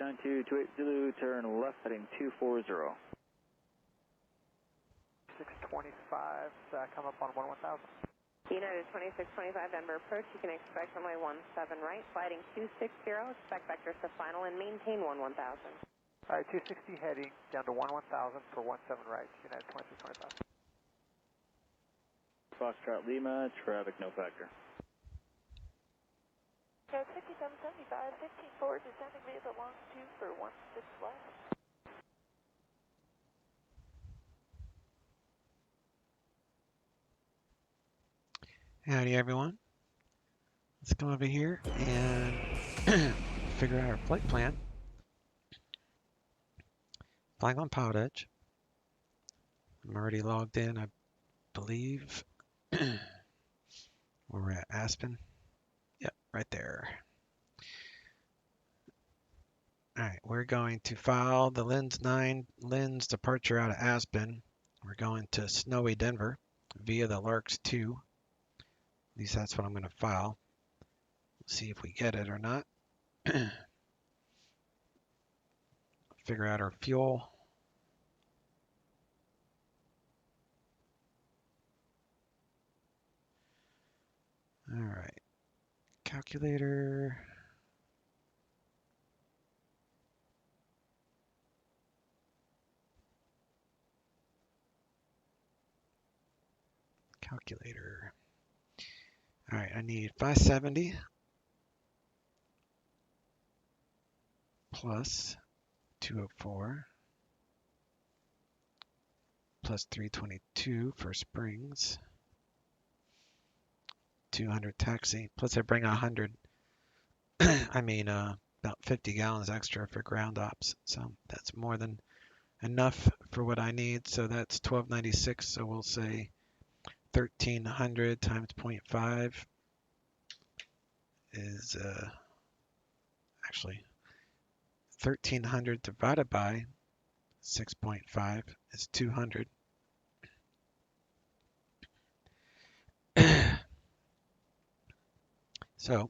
9228 Zulu, turn left heading 240. 625, come up on 1000. United 2625 Denver approach, you can expect runway 17 right, sliding 260, expect vectors to final and maintain 1000. All right, 260 heading down to 1000 for 17 right, United 2625. Foxtrot Lima, traffic no factor. Code 5775, 15-4, descending via the longitude for 16 left. Howdy everyone. Let's come over here and figure out our flight plan. Flying on Pilot Edge. I'm already logged in, I believe. Where we're at, Aspen. Yep, right there. Alright, we're going to file the Lens 9 lens departure out of Aspen. We're going to snowy Denver via the Larks 2. At least that's what I'm going to file. See if we get it or not. Figure out our fuel. All right. Calculator. Calculator. All right, I need 570 plus 204 plus 322 for springs, 200 taxi, plus I bring 100, I mean about 50 gallons extra for ground ops. So that's more than enough for what I need. So that's 1296. So we'll say 1300 times 0.5 is actually 1300 divided by 6.5 is 200. So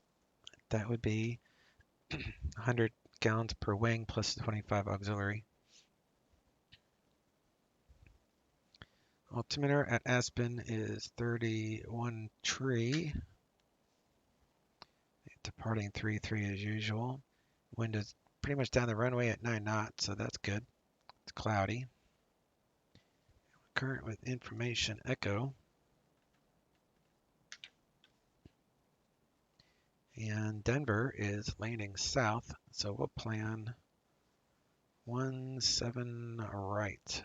that would be 100 gallons per wing plus 25 auxiliary. Altimeter at Aspen is 31 tree. Departing 33 as usual. Wind is pretty much down the runway at 9 knots, so that's good. It's cloudy. Current with information echo. And Denver is landing south, so we'll plan 17 right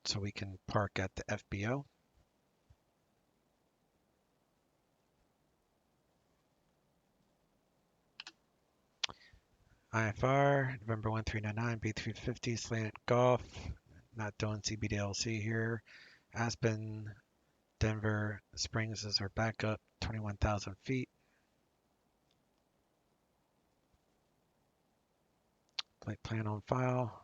so we can park at the FBO. IFR, November 1399, B350, slanted Golf, not doing CBDLC here. Aspen, Denver, Springs is our backup, 21,000 feet. Flight plan on file.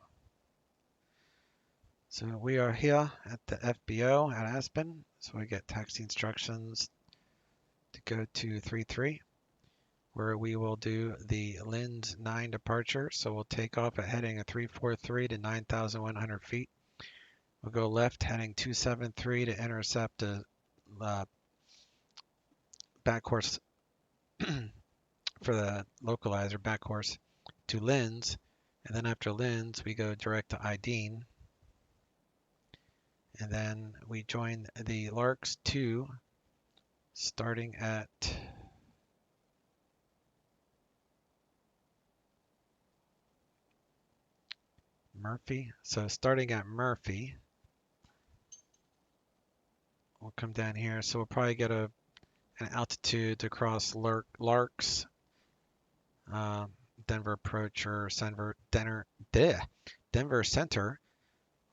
So we are here at the FBO at Aspen. So we get taxi instructions to go to 33, where we will do the Lens 9 departure. So we'll take off at heading of 343 to 9,100 feet. We'll go left heading 273 to intercept a back course for the localizer back course to Lens. And then after Lens, we go direct to Ideen. And then we join the Larks 2 starting at Murphy. So starting at Murphy, we'll come down here. So we'll probably get an altitude to cross Larks, Denver approach or Denver center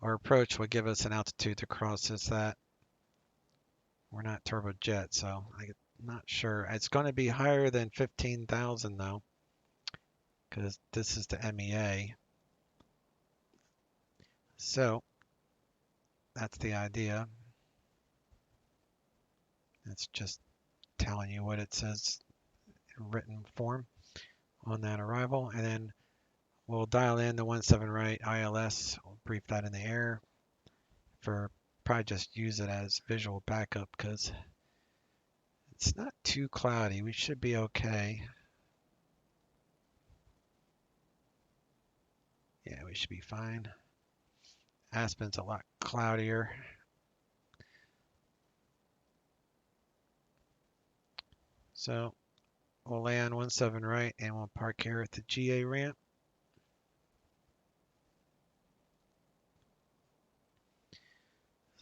or approach will give us an altitude to cross. Is that we're not turbojet, so I'm not sure. It's going to be higher than 15,000 though, because this is the MEA. So that's the idea. It's just telling you what it says in written form on that arrival. And then We'll dial in the 17 right ILS. We'll brief that in the air for probably just use it as visual backup because it's not too cloudy. We should be okay. Yeah, we should be fine. Aspen's a lot cloudier. So we'll land 17 right and we'll park here at the GA ramp.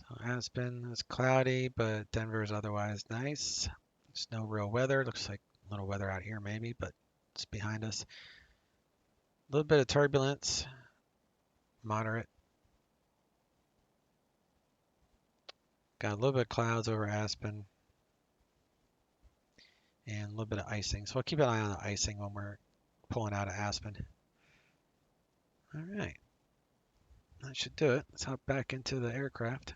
So Aspen is cloudy, but Denver is otherwise nice. There's no real weather. Looks like a little weather out here maybe, but it's behind us. A little bit of turbulence, moderate. Got a little bit of clouds over Aspen and a little bit of icing. So we'll keep an eye on the icing when we're pulling out of Aspen. All right, that should do it. Let's hop back into the aircraft.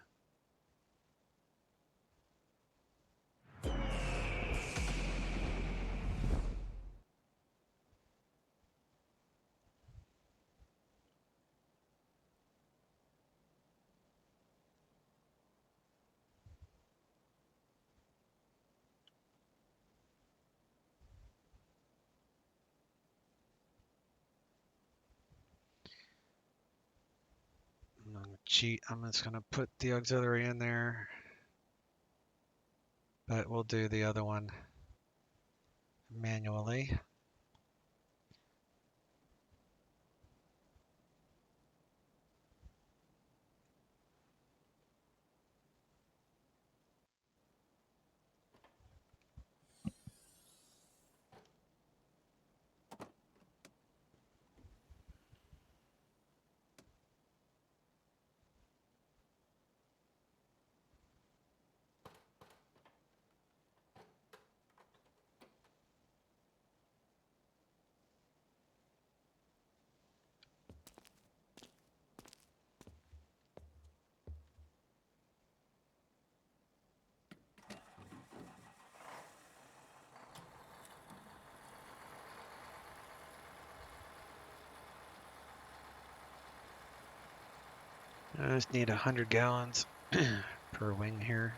I'm gonna cheat. I'm just gonna put the auxiliary in there, but we'll do the other one manually. I just need 100 gallons per wing here.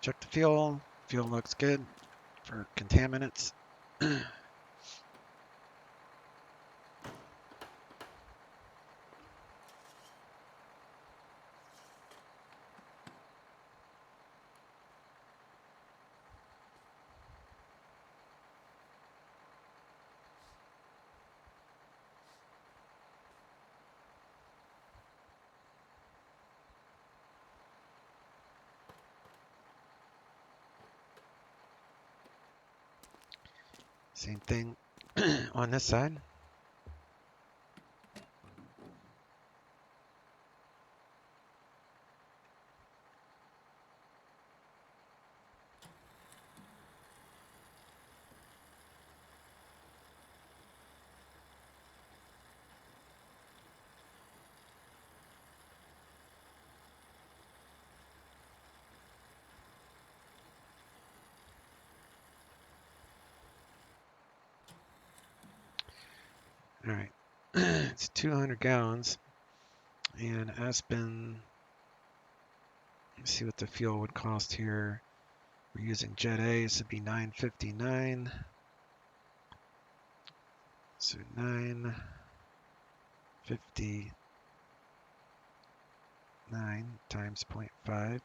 Check the fuel. Fuel looks good for contaminants. Same thing on this side. All right, it's 200 gallons, and Aspen. Let's see what the fuel would cost here. We're using Jet A, so it'd be $9.59. So $9.59 times 0.5,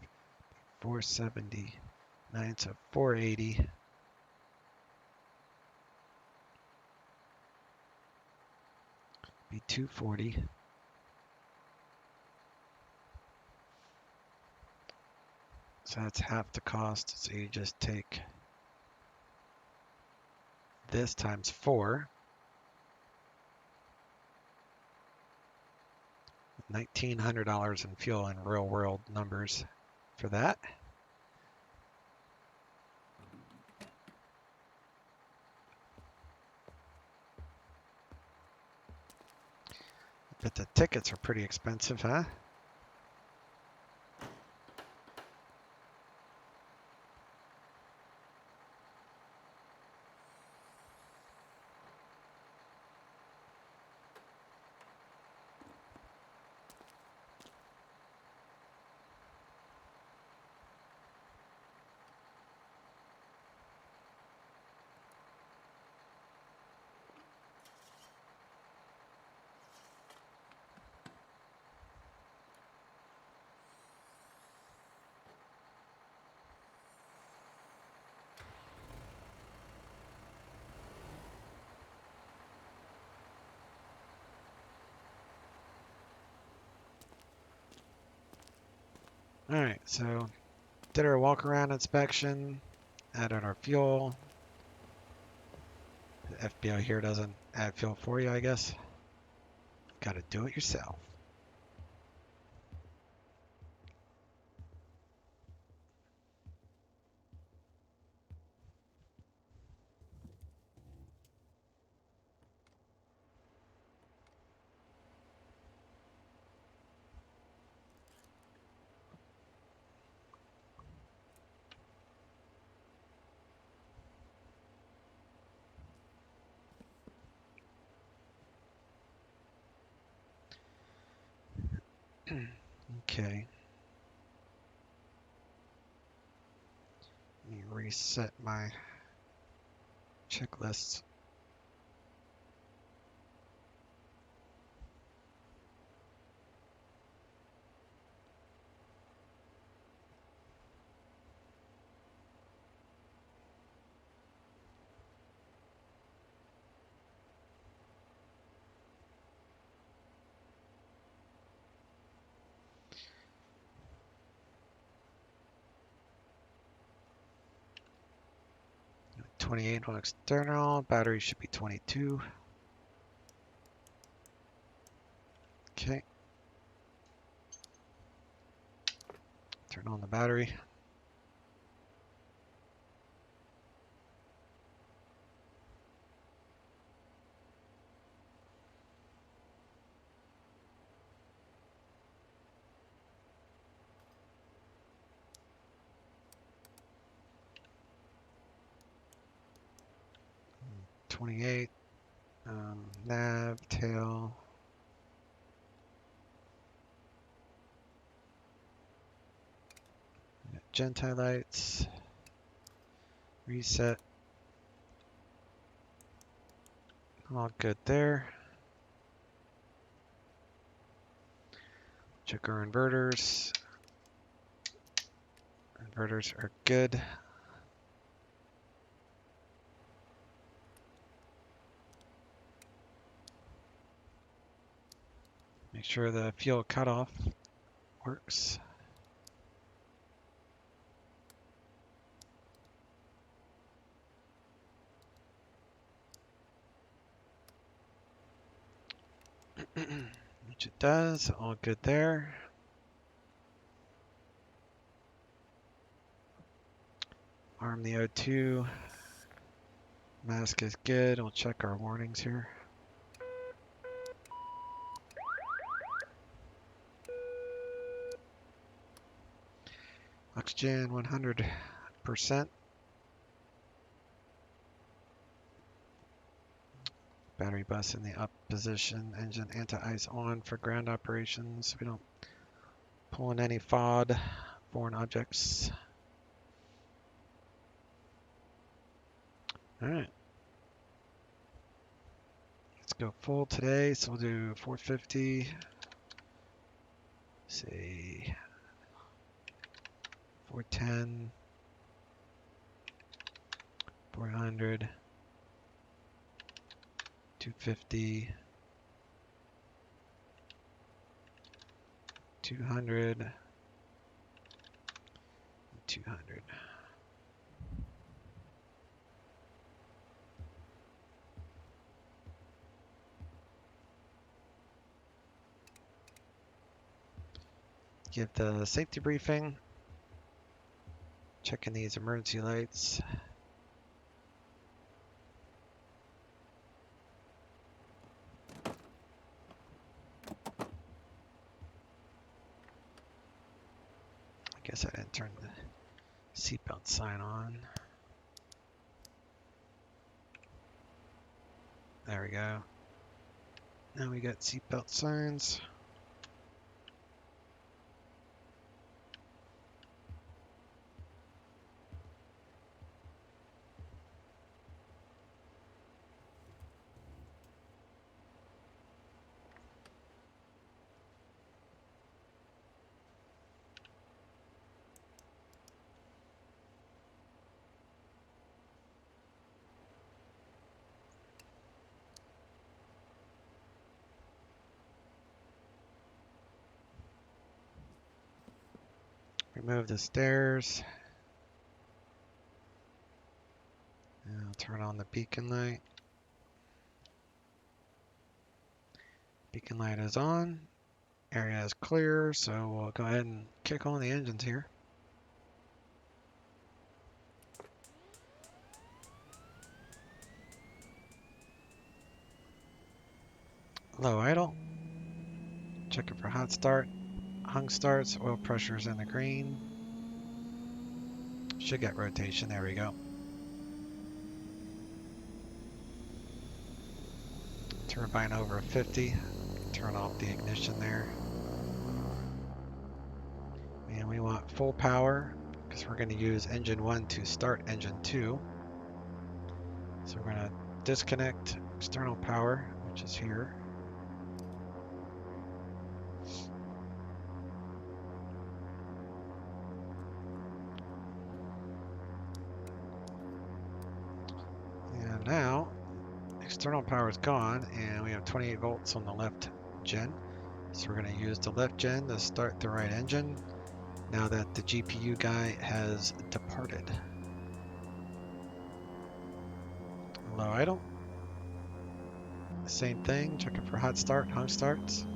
479, so 480. Be 240. So that's half the cost. So you just take this times 4. $1,900 in fuel in real world numbers for that. But the tickets are pretty expensive, huh? All right, so did our walk around inspection, added our fuel. The FBO here doesn't add fuel for you, I guess. Got to do it yourself. Okay. Let me reset my checklist. $28 on external, battery should be 22. Okay. Turn on the battery. $28. Nav, tail. Genti lights. Reset. All good there. Check our inverters. Inverters are good. Make sure the fuel cutoff works. Which it does. All good there. Arm the O2. Mask is good. We'll check our warnings here. Oxygen 100%. Battery bus in the up position. Engine anti-ice on for ground operations. We don't pull in any FOD, foreign objects. All right. Let's go full today. So we'll do 450. Say 410. 400. 250. 200. 200. Give the safety briefing. Checking these emergency lights. Guess I didn't turn the seatbelt sign on. There we go. Now we got seatbelt signs. Remove the stairs. And I'll turn on the beacon light. Beacon light is on. Area is clear, so we'll go ahead and kick on the engines here. Low idle. Checking for hot start. Hung starts. Oil pressure is in the green. Should get rotation. There we go. Turbine over 50. Turn off the ignition there. And we want full power because we're going to use engine 1 to start engine 2. So we're going to disconnect external power, which is here. And now external power is gone and we have 28 volts on the left gen. So we're going to use the left gen to start the right engine now that the GPU guy has departed. Low idle. Same thing, checking for hot start, hung starts.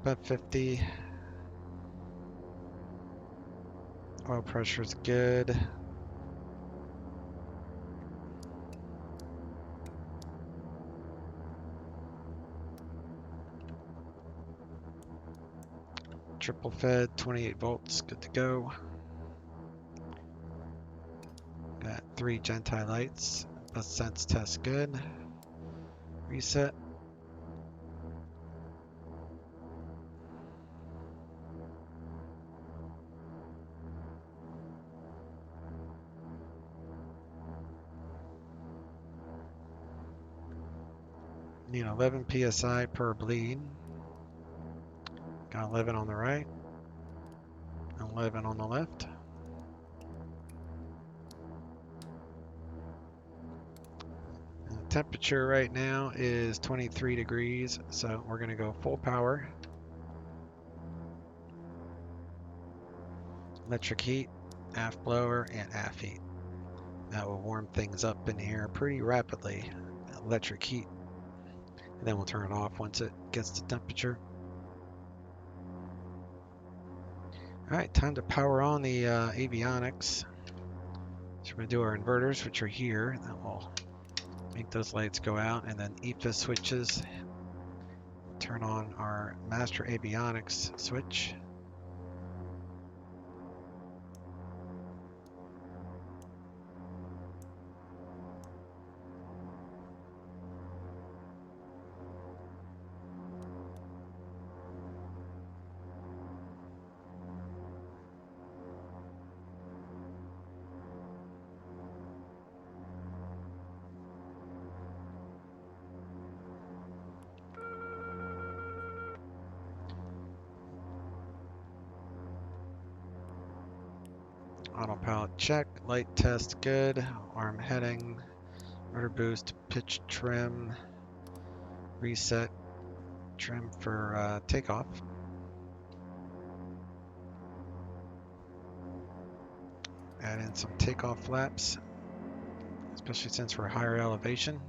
About 50. Oil pressure is good. Triple fed, 28 volts, good to go. Got 3 Gentile lights. Bus sense test good. Reset. Need 11 psi per bleed. Got 11 on the right, 11 on the left. And the temperature right now is 23 degrees, so we're going to go full power. Electric heat, aft blower, and aft heat. That will warm things up in here pretty rapidly. Electric heat. And then we'll turn it off once it gets to temperature. Alright, time to power on the avionics. So we're going to do our inverters, which are here. That will make those lights go out. And then EFA switches. Turn on our master avionics switch. Autopilot check, light test good, arm heading, rudder boost, pitch trim, reset, trim for takeoff. Add in some takeoff flaps, especially since we're higher elevation.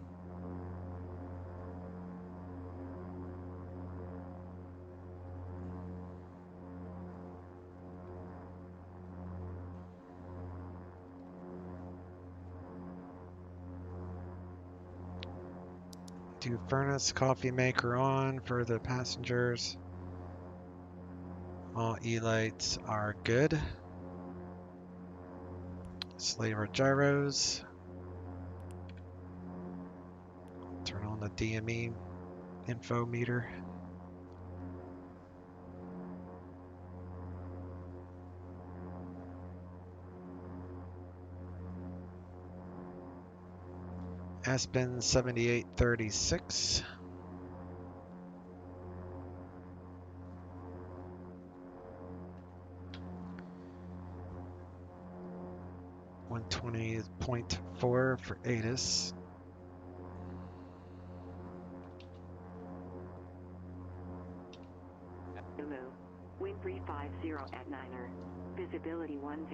Do furnace coffee maker on for the passengers. All E-lights are good. Slaver gyros. Turn on the DME info meter. Aspen 7836. .4 for ATIS. Wind 350 at Niner. Visibility 10.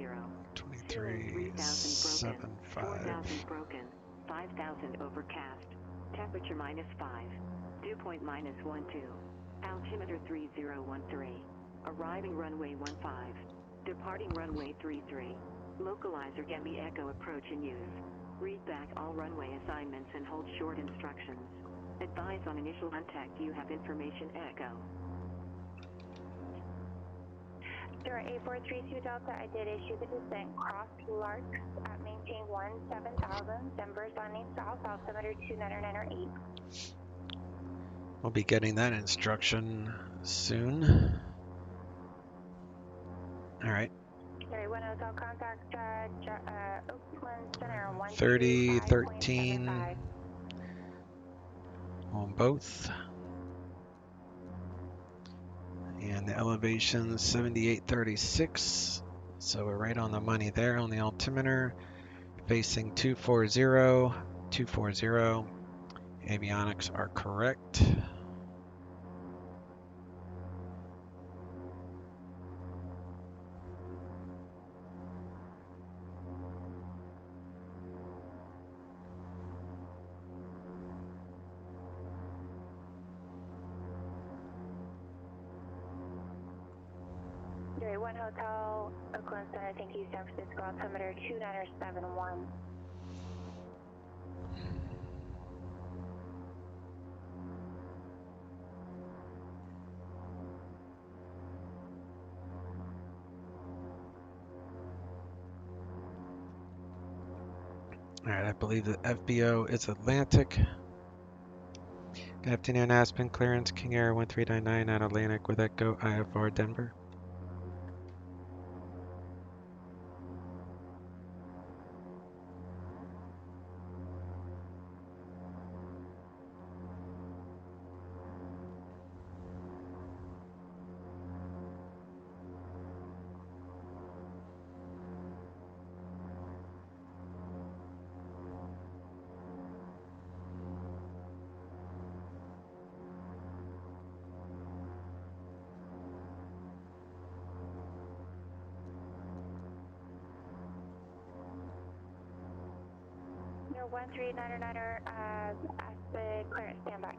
2375. 4,000 broken. 5,000 overcast. Temperature -5. Dew point -12. Altimeter 3013. Arriving runway 15. Departing runway 33. Localizer Gemi Echo approach in use. Read back all runway assignments and hold short instructions. Advise on initial contact. You have information Echo. Sierra 8432 Delta, I did issue the descent. Cross Larks at maintain 17,000. Denver's landing south, altimeter 2998. We'll be getting that instruction soon. All right. Sierra 1 Hotel contact Oakland Center 3013 135.75. on both. And the elevation 7836. So we're right on the money there on the altimeter. Facing 240, 240. Avionics are correct. Sierra 1 Hotel Oakland Center, thank you, San Francisco, altimeter 2971. All right, I believe the FBO is Atlantic. Good afternoon, Aspen clearance, King Air 1399 at Atlantic with Echo IFR Denver. Sierra 1399er, Aspen clearance, standby.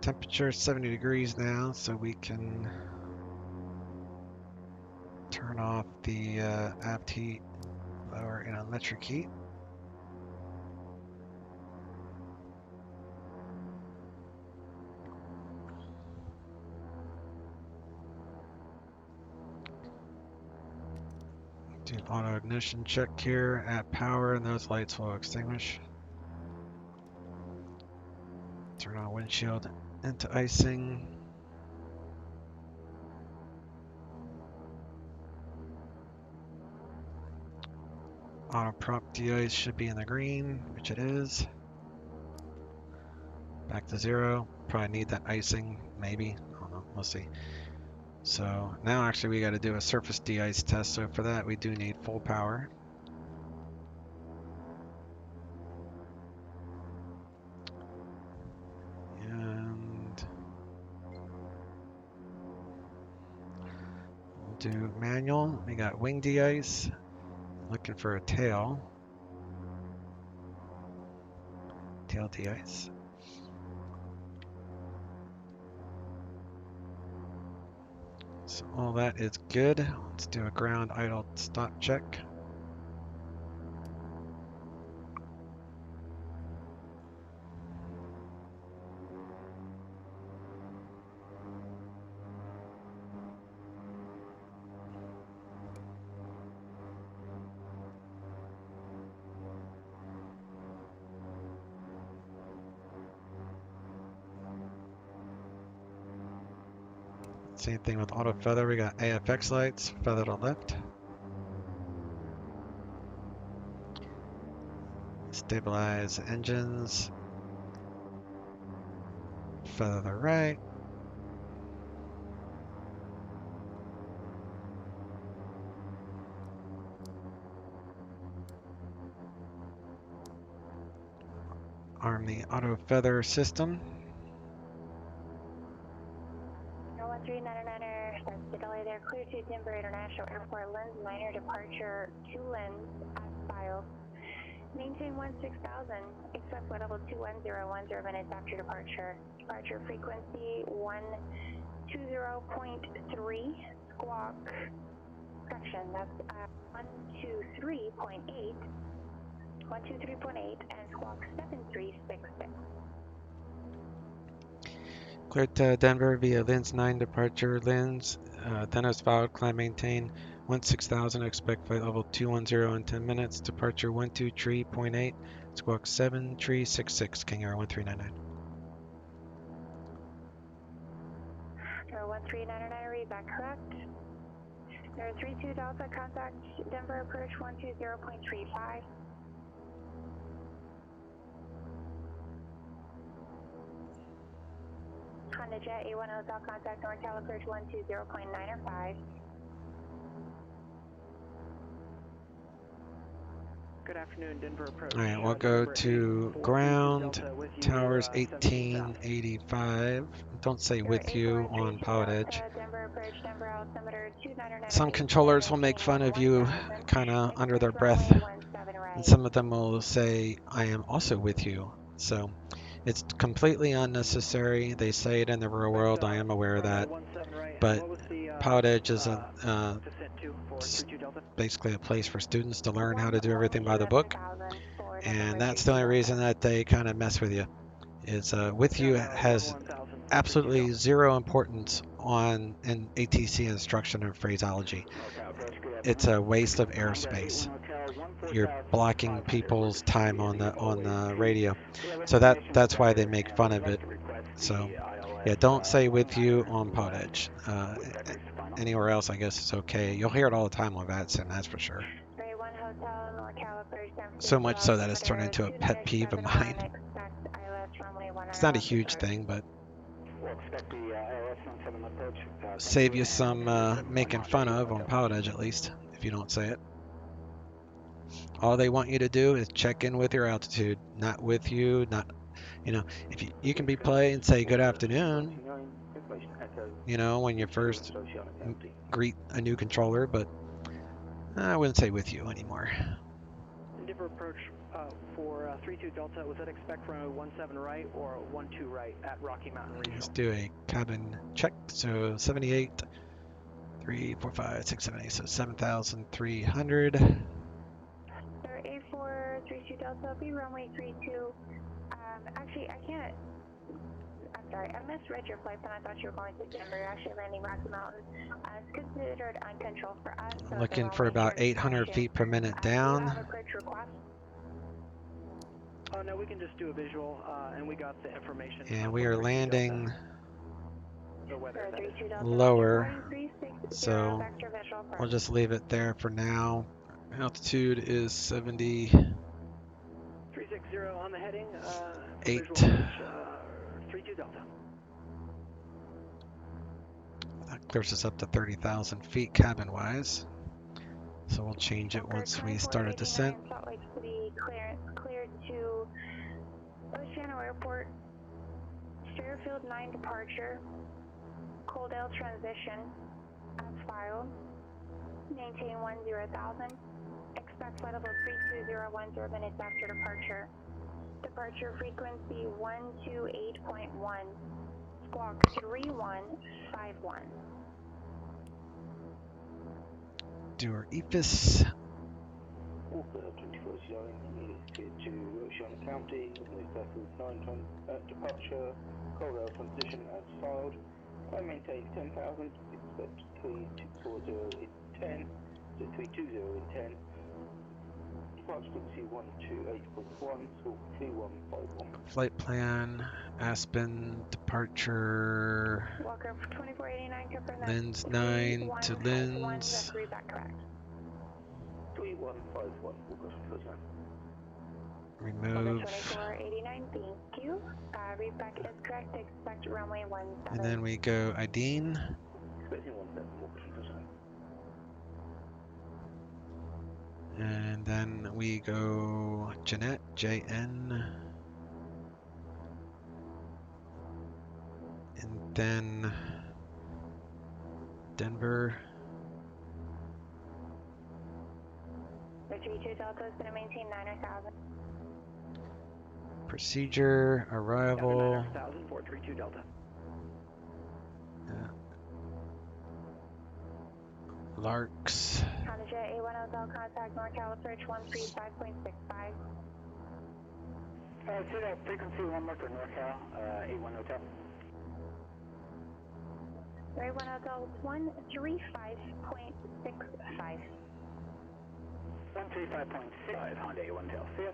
Temperature 70 degrees now, so we can turn off the aft heat, lower in electric heat. Do auto ignition check here at power, and those lights will extinguish. Turn on windshield into icing. Auto prop de-ice should be in the green, which it is. Back to 0. Probably need that icing, maybe. I don't know. We'll see. So now actually we got to do a surface de-ice test. So for that we do need full power. And we'll do manual. We got wing de-ice. Looking for a tail. Tail de-ice. So all that is good. Let's do a ground idle stop check. Same thing with auto feather. We got AFX lights, feather to left. Stabilize engines. Feather to right. Arm the auto feather system. 01399er, that's the delay there. Clear to Denver International Airport, lens minor departure, 2 lens, as filed. Maintain 16,000, expect flight level 21010 minutes after departure. Departure frequency 120.3, squawk, correction, that's 123.8, 123.8, and squawk 7366. Clear to Denver via lens 9 departure lens. Then as filed, climb maintain 16,000, expect flight level 210 in 10 minutes. Departure 123.8, squawk 7366, King Air 1399. 01399, read back correct. 032 Delta, contact Denver approach 120.35. Honda Jet A10 Hotel, contact NorCal approach 120.905. Good afternoon, Denver approach. All right, we'll go to ground, towers 1885. Don't say with you on Pilot Edge. Some controllers will make fun of you kind of under their breath. And some of them will say, I am also with you. So it's completely unnecessary. They say it in the real world. I am aware of that. But Pilot Edge is basically a place for students to learn how to do everything by the book. And that's the only reason that they kind of mess with you. Is with you has absolutely zero importance on an ATC instruction or phraseology. It's a waste of airspace. You're blocking people's time on the radio, so that's why they make fun of it. So yeah, don't say with you on Pod Edge. Anywhere else, I guess it's okay. You'll hear it all the time on VATSIM, that's for sure. So much so that it's turned into a pet peeve of mine. It's not a huge thing, but save you some making fun of on Pilot Edge at least, if you don't say it. All they want you to do is check in with your altitude, not with you, not, if you can be polite and say good afternoon, when you first greet a new controller, but I wouldn't say with you anymore. Denver approach for 32 Delta, was that expect runway 17 right or 12 right at Rocky Mountain Regional? Let's do a cabin check. So 78, 3, 4, 5, 6, 7, 8, so 7,300. Sir, A432 Delta, be runway 32. Actually, I can't. I'm sorry, I misread your flight plan. I thought you were going to Denver. You're actually landing Rocky Mountain. It's considered uncontrolled for us. So looking for about 800 feet per minute down. Do you have a bridge request? Oh, no, we can just do a visual, and we got the information. And we are landing lower, so we'll just leave it there for now. Altitude is 70. 360 on the heading. 8. 32 Delta. That clears us up to 30,000 feet cabin-wise. So we'll change it once we start a descent. Salt Lake City, cleared to Oceano Airport, Fairfield 9 departure, Coaldale transition, as filed, maintain 10,000, expect flight level 32010 minutes after departure. Departure frequency 128.1, squawk 3151. do our EFIS. Walker 24 Zone, units here to Oceana County, and vessels 9 departure, Colwell transition as filed. I maintain 10,000, expect 3240 in 10, so 320 in 10. Departure frequency 128.1, scope 3151. Flight plan, Aspen, departure, Walker 2489, confirm that. Lens 9 to Lens. Read that correct. 3151, Walker 24 Zone. Remove. 2489, thank you. Read back is correct, expect runway 17. And then we go IDEEN. Expecting 17, Walker 24 Zone. And then we go Jeanette, JN. And then Denver. The 32 Delta is going to maintain 9,000. Procedure, arrival. 9,000, 432 Delta. Larks. Honda Jet A1 Hotel, contact NorCal approach 135.65. To that frequency 1 more for NorCal, A1 Hotel. A1 Hotel 135.65. 135.65, Honda A1 Hotel. See ya.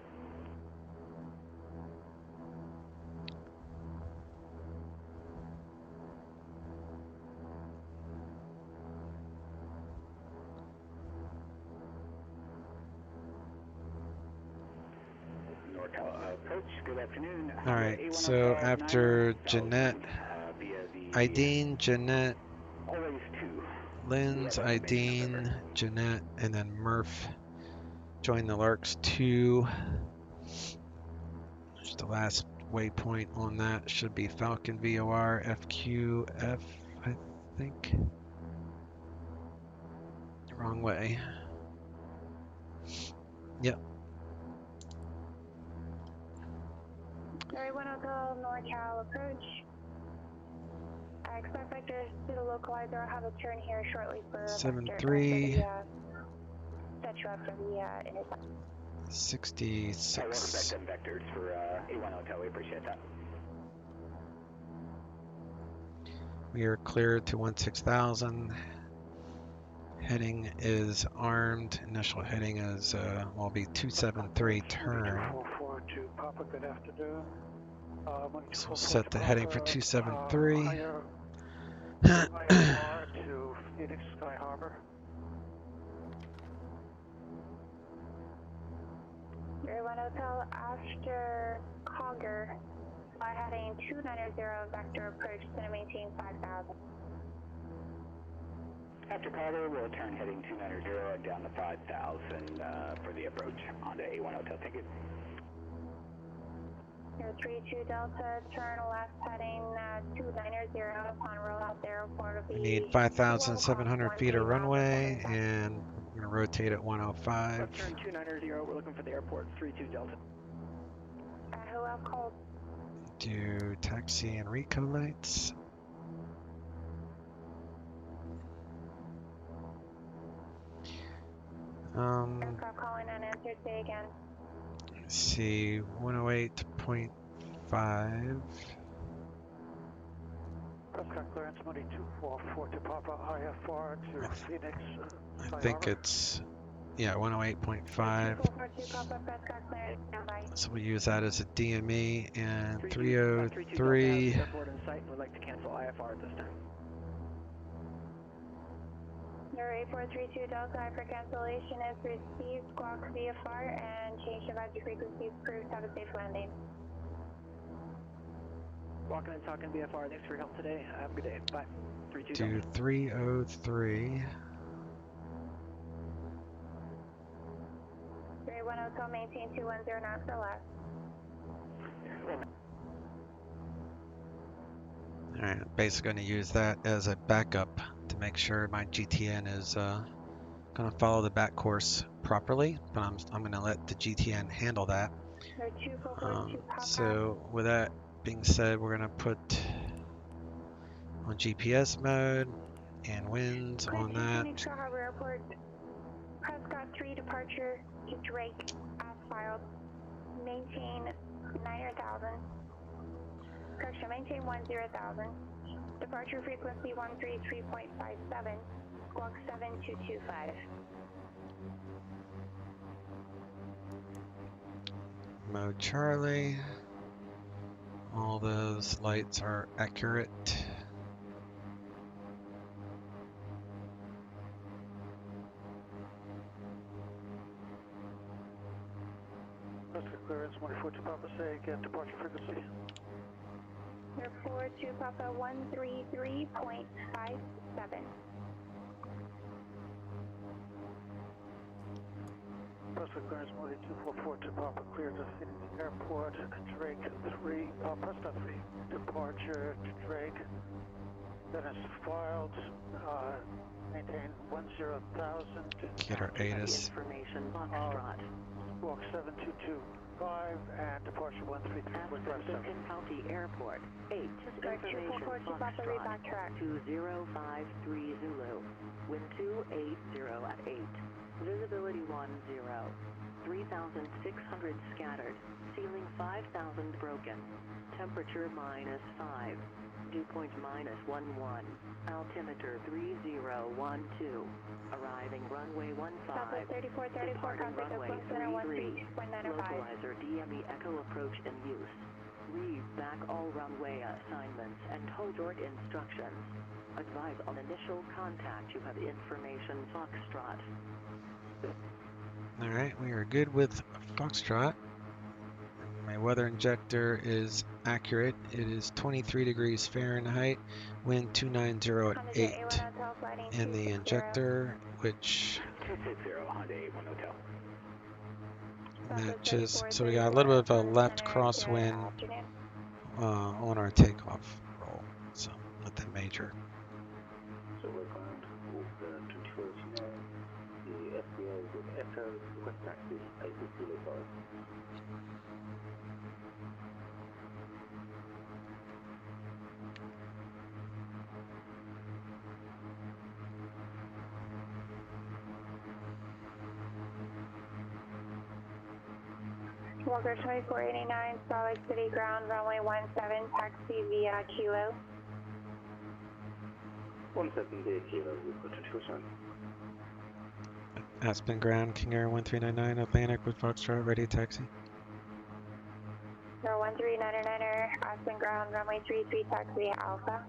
Approach, good afternoon. All right, so after Jeanette, IDEEN, Jeanette, Lens, IDEEN, Jeanette, and then Murph join the Larks 2. Just the last waypoint on that should be Falcon VOR FQF, I think. Wrong way. Yep. A1 Hotel, NorCal approach. I expect vectors to the localizer. I'll have a turn here shortly for 73. Set you up for the intercept. 66. Welcome back to vectors for A1 Hotel. We appreciate that. We are cleared to 16,000. Heading is armed. Initial heading is will be 273 turn. 442 Papa, good afternoon. So we'll set the heading for 273. To Phoenix Sky Harbor. A1 Hotel after Cogger. Fly heading 290 vector approach, going to maintain 5,000. After Carter, we'll turn heading 290 and down to 5,000 for the approach onto A1 Hotel. Thank you. Your 32 Delta, turn left heading 290 upon rollout the airport. We need 5,700 feet of runway, and we're going to rotate at 105. Left turn 290, we're looking for the airport, 32 Delta. Who else called? Do taxi and Rico lights. Aircraft calling unanswered, say again. Let's see, 108.5. Prescott clearance money 244 to Papa IFR to Phoenix. I think it's, yeah, 108.5. So we use that as a DME, and 303. Airport in sight, we'd like to cancel IFR at this time. Your 8432 Delta, for cancellation is received, squawk VFR, and change advisory frequencies approved. Have a safe landing. Walking and talking VFR, thanks for your help today. Have a good day. Bye. 32 Do 303. 31 Hotel, maintain 210 knots or less. Alright, basically going to use that as a backup to make sure my GTN is going to follow the back course properly, but I'm going to let the GTN handle that. So with that being said, we're going to put on GPS mode and winds on that. Prescott 3 departure to Drake, as filed. Maintain 9,000. Correction, maintain 10,000. Departure frequency 133.57. Squawk 7225. Mode Charlie. All those lights are accurate. Clearance 142 Papa, say again, departure frequency. Airport 2 Papa 133.57. Prescott clearance 18244 Papa, clear to Phoenix Airport, Drake 3, Prescott 3, departure to Drake. Then it's filed, maintain 10,000. Get our ATIS. Information Foxtrot. Walk 7225 and departure 133.57. Pitkin-Co Airport. 8. Information Foxtrot. 2053 Zulu. Wind 280 at 8. Visibility 10. 3,600 scattered. Ceiling 5,000 broken. Temperature -5. Dew point -11. Altimeter 3012. Arriving runway 15. 3434, Departing runway 33. Localizer DME Echo approach in use. Read back all runway assignments and hold short instructions. Advise on initial contact. You have information Foxtrot. Alright, we are good with Foxtrot. My weather injector is accurate. It is 23 degrees Fahrenheit, wind 290 at 8. And the injector, which 260 Honda 81 Hotel. matches, so we got a little bit of a left crosswind on our takeoff roll, so nothing major. So we're going to walk 2409, the FBO with Echo, request taxi, 805. Walker 2489, Salt Lake City ground, runway 17, taxi via Kilo. 17 via Kilo, we've got 2409. Aspen ground, King Air 1399, Atlantic with Foxtrot, ready taxi. No 1399er, Aspen ground, runway 33, taxi Alpha.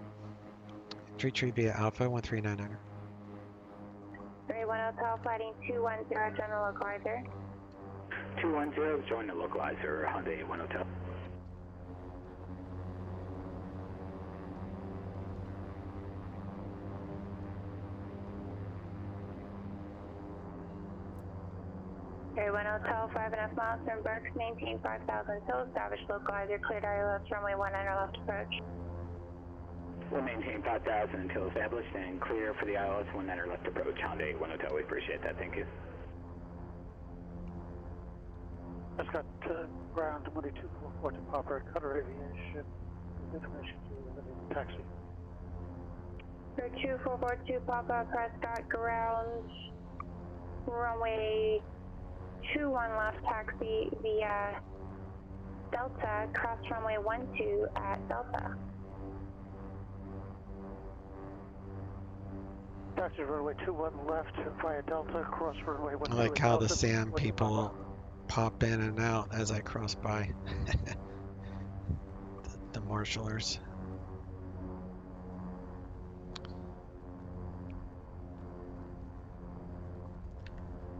33 via Alpha, 1399er. 31 Hotel, flighting 210, general localizer. 210, join the localizer, Honda 81 Hotel. One Hotel, 5.5 miles from Berks, maintain 5,000 till established localizer, cleared ILS, runway 19 left approach. We'll maintain 5,000 until established and clear for the ILS 19 left approach, Honda 81 Hotel. We appreciate that, thank you. Prescott ground 2244 to Popper, Cutter Aviation, information to the taxi. 2442 Papa, Prescott ground, runway 21 left taxi via Delta, cross runway 12 at Delta. Taxi runway 21 left via Delta, cross runway 12. I like how the SAM people pop in and out as I cross by. the marshalers.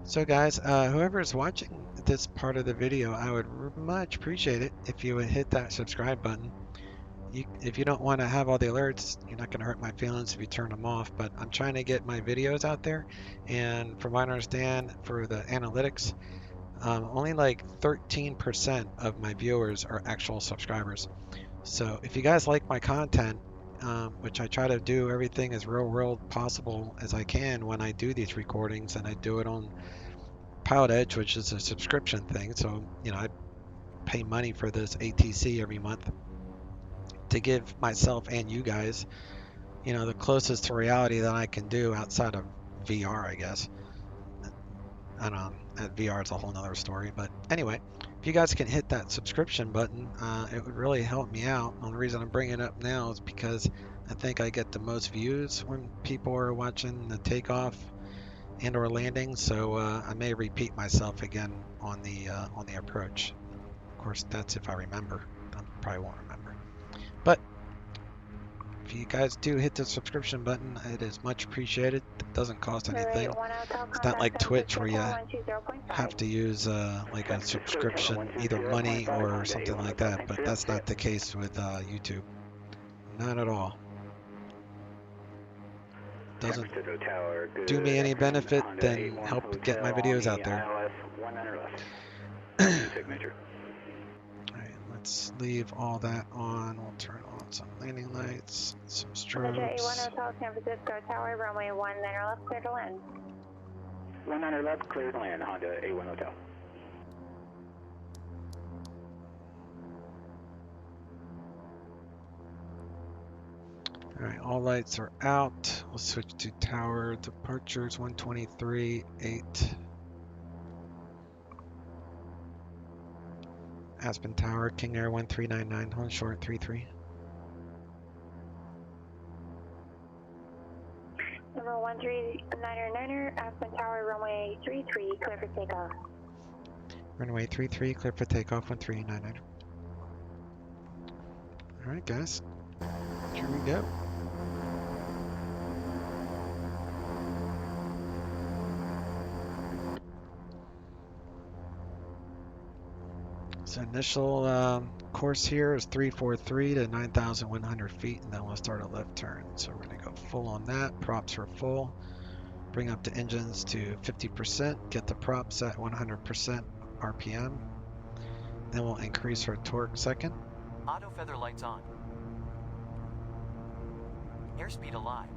So guys, whoever is watching this part of the video, I would much appreciate it if you would hit that subscribe button. If you don't want to have all the alerts, you're not going to hurt my feelings if you turn them off, but I'm trying to get my videos out there, and from what I understand for the analytics, only like 13% of my viewers are actual subscribers. So if you guys like my content, which I try to do everything as real world possible as I can when I do these recordings, and I do it on Pilot Edge, which is a subscription thing, so you know I pay money for this ATC every month to give myself and you guys, you know, the closest to reality that I can do outside of VR, I guess. And at VR, it's a whole nother story. But anyway, if you guys can hit that subscription button, it would really help me out. And the reason I'm bringing it up now is because I think I get the most views when people are watching the takeoff and or landing. So I may repeat myself again on the approach. Of course, that's if I remember. I probably won't remember. But if you guys do hit the subscription button, it is much appreciated. It doesn't cost anything. It's not like Twitch where you have to use like a subscription, either money or something like that. But that's not the case with YouTube. Not at all. Doesn't do me any benefit than help get my videos out there. Alright, let's leave all that on. We'll turn on some landing lights, some strobes. A1 Hotel, San Francisco Tower, runway 19 left, clear to land. 19 left, clear to land, Honda A1 Hotel. Alright, all lights are out. We'll switch to tower departures 123.8. Aspen Tower, King Air 1399, hold short 33. Number 139er, Aspen Tower, runway 33, clear for takeoff. Runway 33, clear for takeoff 1399. Alright guys, here we go. So initial course here is 343 to 9,100 feet, and then we'll start a left turn. So we're going to go full on that. Props are full. Bring up the engines to 50%. Get the props at 100% RPM. Then we'll increase our torque second. Auto feather lights on. Airspeed alive.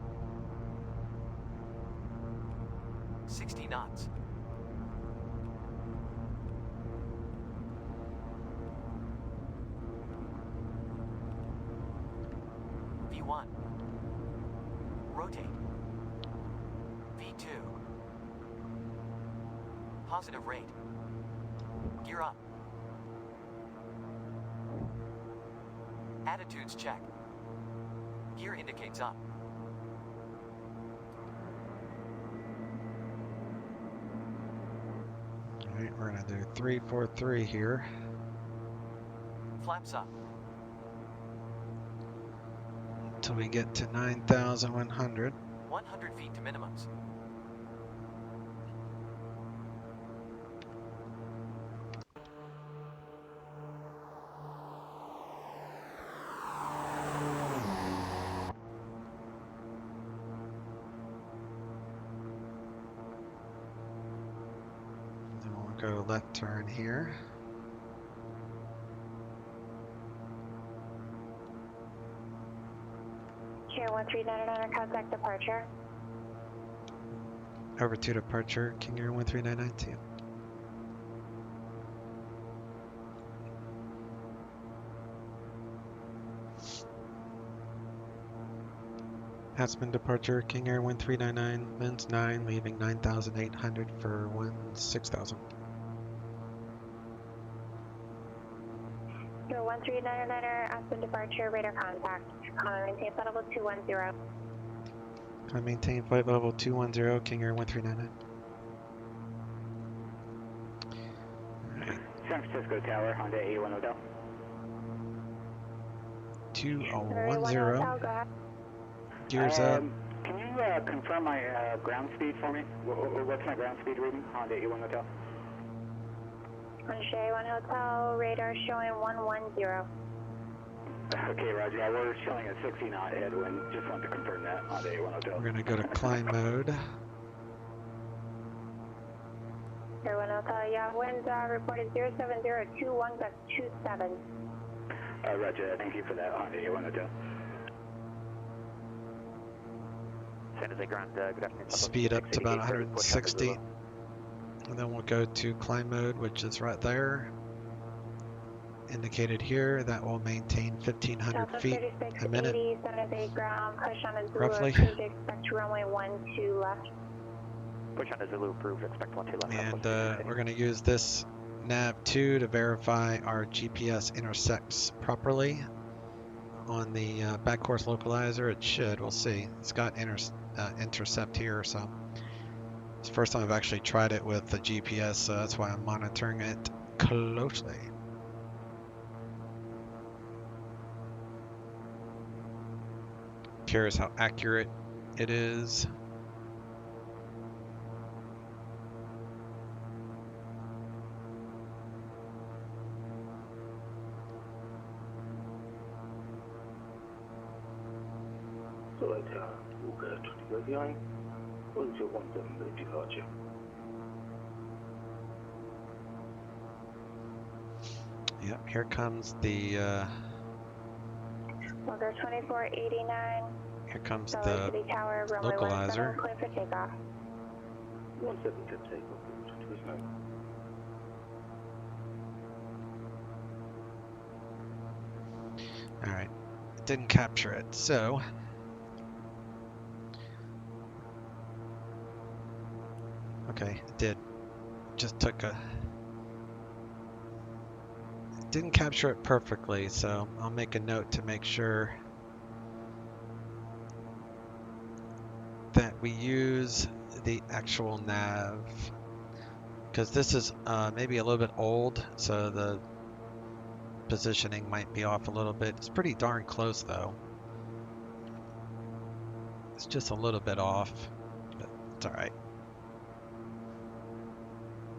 60 knots. V1. Rotate. V2. Positive rate. Gear up. Attitudes check. Gear indicates up. Alright, we're going to do 343 here. Flaps up. Until we get to 9,100. 100 feet to minimums. Then we'll go left turn here. Chair 1399, contact departure. Over to departure, King Air 13992. Aspen departure, King Air 1399, winds 9, leaving 9,800 for 16,000. Chair 1399, Aspen departure, radar contact. Maintain flight level 210. I maintain flight level 210, King Air 1399. Alright. San Francisco Tower, Honda A1 Hotel. 2010. Gears up. Can you confirm my ground speed for me? What's my ground speed reading? Honda A1 Hotel. Honda A1 Hotel, radar showing 110. Okay, Roger. Yeah, we're showing a 60 knot headwind. Just want to confirm that on the A1 Hotel. We're going to go to climb mode. A1 Hotel, yeah, winds reported 07021 gust 27. Roger. Thank you for that on the A1 Hotel. San Jose Ground, good afternoon. Speed up to about 160. And then we'll go to climb mode, which is right there. Indicated here. That will maintain 1,500 feet a minute. San Jose Ground, push on a roughly. Expect runway 12 left. Push on a Zulu approved, expect 12 left. And we're going to use this nav2 to verify our GPS intersects properly on the back course localizer. It should, we'll see. It's got intercept here, so it's the first time I've actually tried it with the GPS, so that's why I'm monitoring it closely. Curious how accurate it is. So later, we'll go 20 behind, moving to 17 minute departure. Yep, here comes the We'll go 2489. here comes Dollar the City Tower, runway localizer. 17, clear for takeoff. 17 to takeoff, 20 All right, didn't capture it, so okay, it did. Just took a. Didn't capture it perfectly, so I'll make a note to make sure that we use the actual nav, because this is maybe a little bit old, so the positioning might be off a little bit. It's pretty darn close though. It's just a little bit off, but it's all right.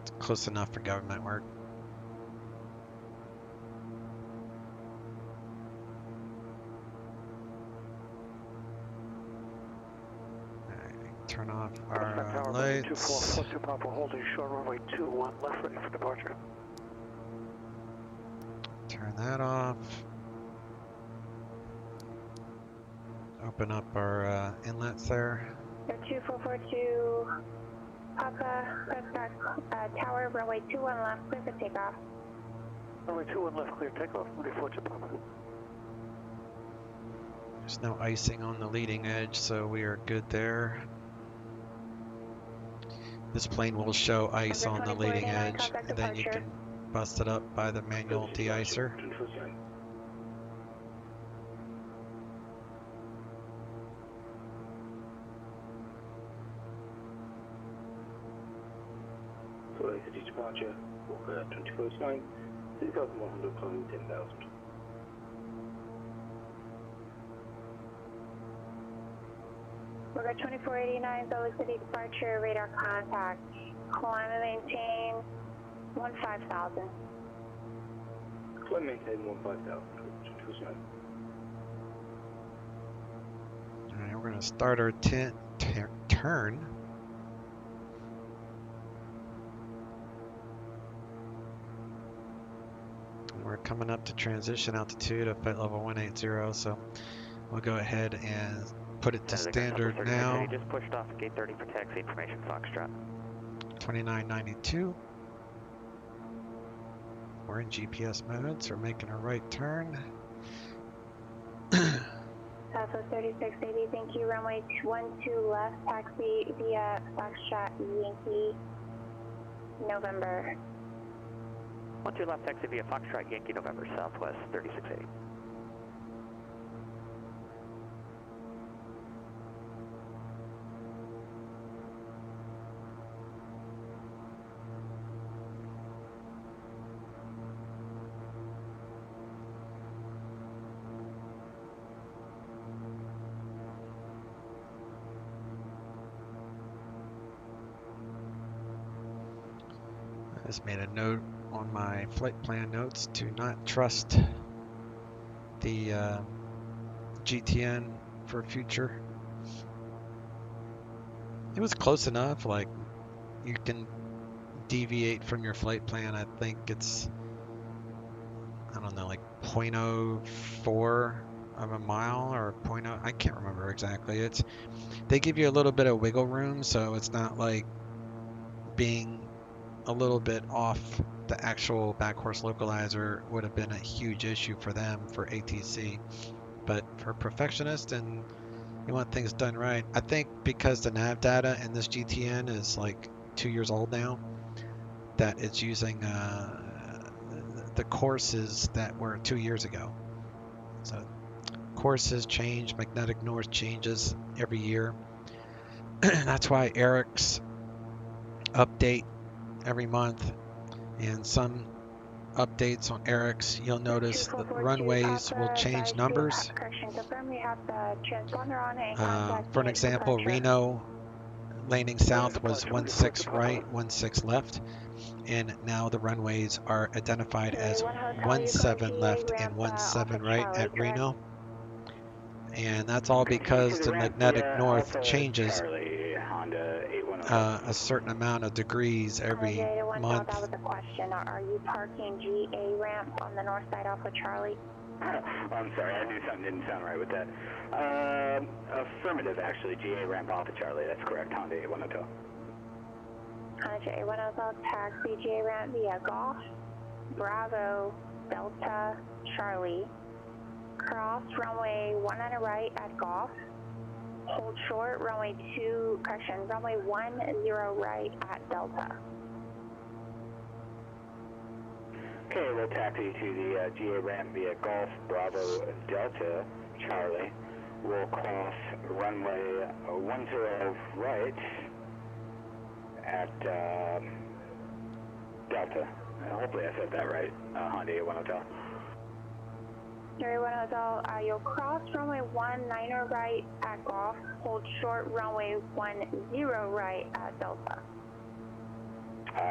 It's close enough for government work. Turn off our lights. 2442 Papa, holding short runway 21 left, ready for departure. Turn that off. Open up our inlets there. 2442 Papa, Prescott Tower, runway 21 left, clear for takeoff. Runway 21 left, clear takeoff, 2442 Papa. There's no icing on the leading edge, so we are good there. This plane will show ice on the leading edge, and then you can bust it up by the manual de-icer. So later departure, Walker 2049, 2,100 climbing 10,000. We're at 2489, Dollar City departure, radar contact. Climb and maintain 15,000. Climb maintain 15,000, 229. Alright, we're going to start our turn. We're coming up to transition altitude of flight level 180, so we'll go ahead and put it to standard now. Just pushed off gate 30 for taxi information, Foxtrot. 2992. We're in GPS mode, so we're making a right turn. Southwest 3680, thank you. Runway 12 left, taxi via Foxtrot Yankee, November. 12 left, taxi via Foxtrot Yankee, November, Southwest 3680. I just made a note on my flight plan notes to not trust the GTN for future. It was close enough, like you can deviate from your flight plan. I think it's, I don't know, like 0.04 of a mile or 0.0, I can't remember exactly. It's, they give you a little bit of wiggle room, so it's not like being a little bit off the actual backcourse localizer would have been a huge issue for them for ATC, but for perfectionist and You want things done right. I think because the nav data in this GTN is like 2 years old now, that it's using the courses that were 2 years ago. So courses change, magnetic north changes every year. That's why Eric's update every month, and some updates on Eric's, you'll notice the runways will change numbers. For an example, Reno landing south was 16 right, 16 left, and now the runways are identified as 17 left and 17 right at Reno. And that's all because the magnetic north changes a certain amount of degrees every month. That was a question. Are you parking GA ramp on the north side off of Charlie? I'm sorry, I knew something didn't sound right with that. Affirmative, actually. GA ramp off of Charlie. That's correct. Honda 81 Hotel. Honda 81 Hotel, taxi GA ramp via Golf, Bravo, Delta, Charlie. Cross runway 1 on the right at Golf. Hold short, runway 10 right at Delta. Okay, we'll taxi to the GA ramp via Golf, Bravo, Delta, Charlie. We'll cross runway 10 right at Delta. Hopefully I said that right, Honda 81 Hotel. Honda 81 Hotel, you'll cross runway 19 right at Golf. Hold short, runway 10 right at Delta.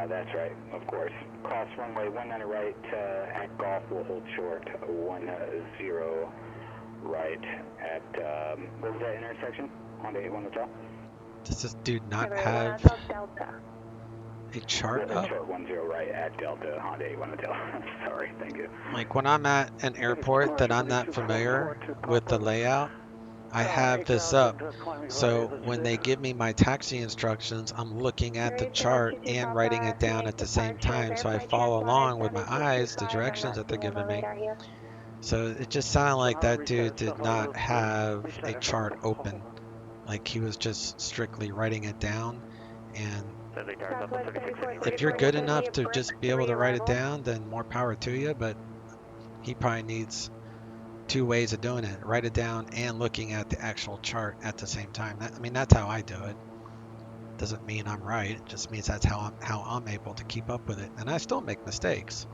That's right, of course. Cross runway 19 right at Golf. We'll hold short 10 right at, what was that intersection? Honda 81 Hotel? Does this dude not have a chart up? Short 10 right at Delta, Honda 81 Hotel. Sorry, thank you. Like when I'm at an airport that I'm not familiar with the layout, I have this up. So when they give me my taxi instructions, I'm looking at the chart and writing it down at the same time. So I follow along with my eyes the directions that they're giving me. So it just sounded like that dude did not have a chart open. Like he was just strictly writing it down. And if you're good enough to just be able to write it down, then more power to you. But he probably needs 2 ways of doing it: write it down and looking at the actual chart at the same time. I mean, that's how I do it. Doesn't mean I'm right. It just means that's how I'm able to keep up with it. And I still make mistakes.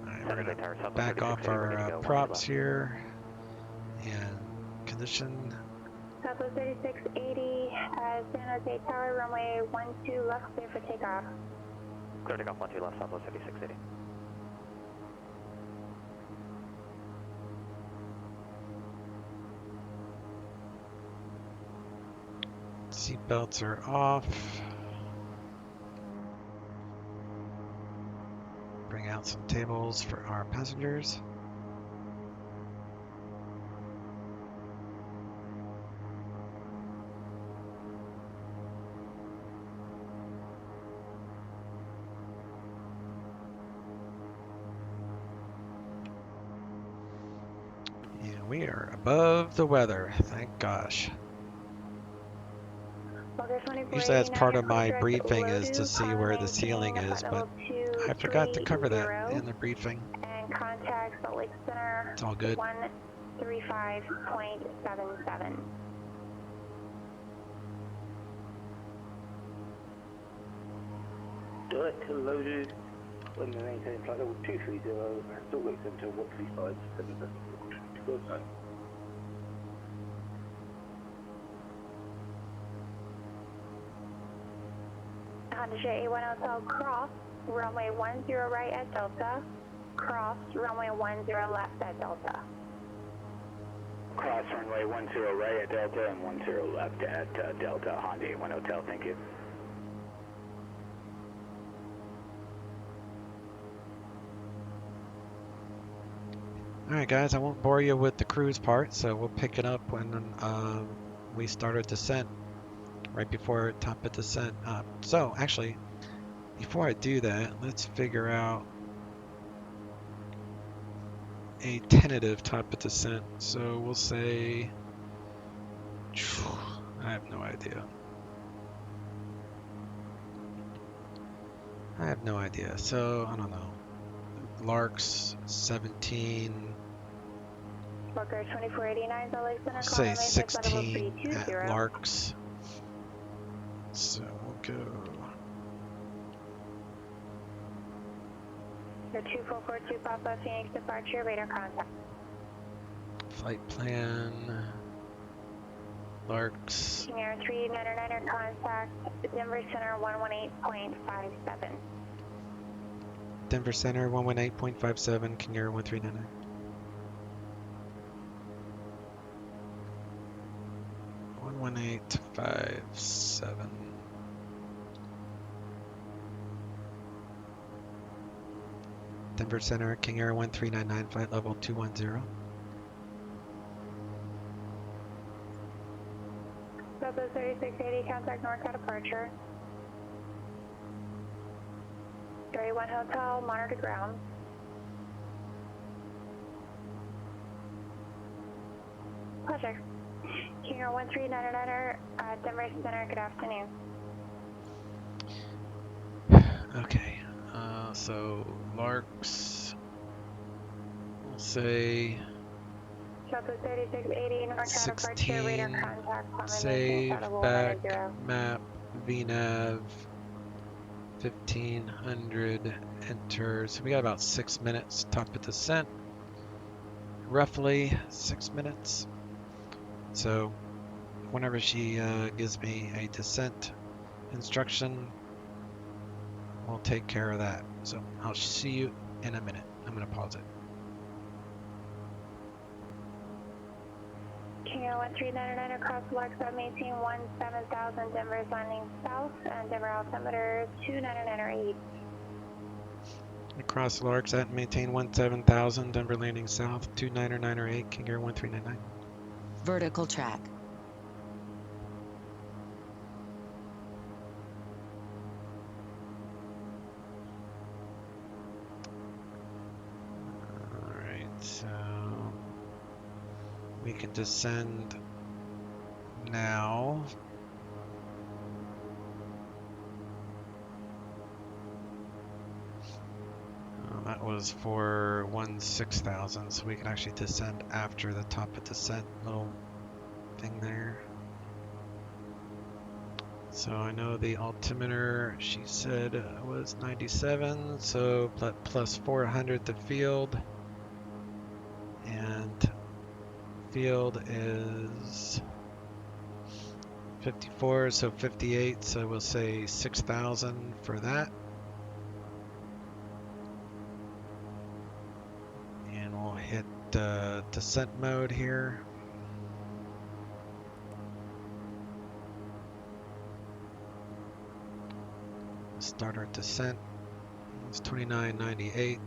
All right, we're gonna back off our props here and condition. Southwest 3680, San Jose Tower, runway 12 left, clear for takeoff. Clear takeoff 12 left, Southwest 3680. Seatbelts are off. Bring out some tables for our passengers. And we are above the weather, thank gosh. Usually that's part of my briefing is to see where the ceiling is, but I forgot to cover that in the briefing. And contact Salt Lake Center. It's all good. 135.77. Direct loaded. When they maintain flight level 230, Salt Lake Center 135.77. Good night. Honda J81 Hotel, cross runway 10 right at Delta, cross runway 10 left at Delta. Cross runway 10 right at Delta and 10 left at Delta, Honda 81 Hotel, thank you. Alright guys, I won't bore you with the cruise part, so we'll pick it up when we start our descent, right before top of descent. So actually, before I do that, let's figure out a tentative type of descent. So we'll say, I have no idea. I have no idea. So I don't know. Larks 17. Booker 2489, Salt Lake Center. I'll say 16 at Larks. So we'll go. Your 2442 Papa Phoenix departure, radar contact. Flight plan. Larks. King Air 399er contact, Denver Center 118.57. Denver Center 118.57, King Air 1399. One 1857. Denver Center, King Air 1399, flight level 210. Delta 3680, contact NorCal departure. Gray 1 Hotel, monitor ground. Pleasure. King Air 1399er, Denver Center, good afternoon. Okay, so Larks, we'll say Delta 3680, NorCal departure, radar contact, save, back, map, VNav, 1500, enter. So we got about 6 minutes, top of descent, roughly 6 minutes. So whenever she gives me a descent instruction, we'll take care of that. So I'll see you in a minute. I'm going to pause it. King Air 1399 across Larks, maintain 17,000, Denver is landing south, and Denver altimeter 299.8. Across Larks at maintain 17,000, Denver landing south, 299.8, King Air 1399. Vertical track. Alright, so we can descend now. That was for 16,000, so we can actually descend after the top of descent little thing there. So I know the altimeter, she said, was 97, so plus 400 to field. And field is 54, so 58, so we'll say 6,000 for that. And we'll hit descent mode here. Start our descent. It's 2998.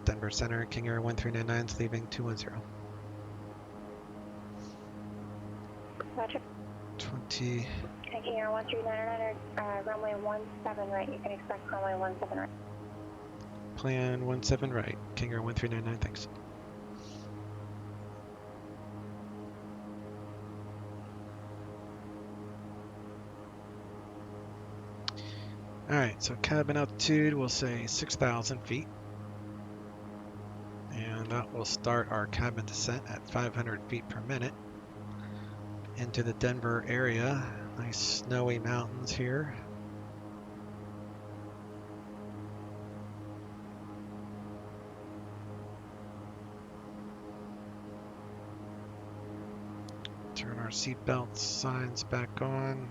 Denver Center, King Air 1399 is leaving 210. Roger. 20. King Air 1399er, runway 17 right. You can expect runway 17 right. Plan 17 right. King Air 1399, thanks. Alright, so cabin altitude, we'll say 6,000 feet. And that will start our cabin descent at 500 feet per minute into the Denver area. Nice snowy mountains here. Turn our seatbelt signs back on.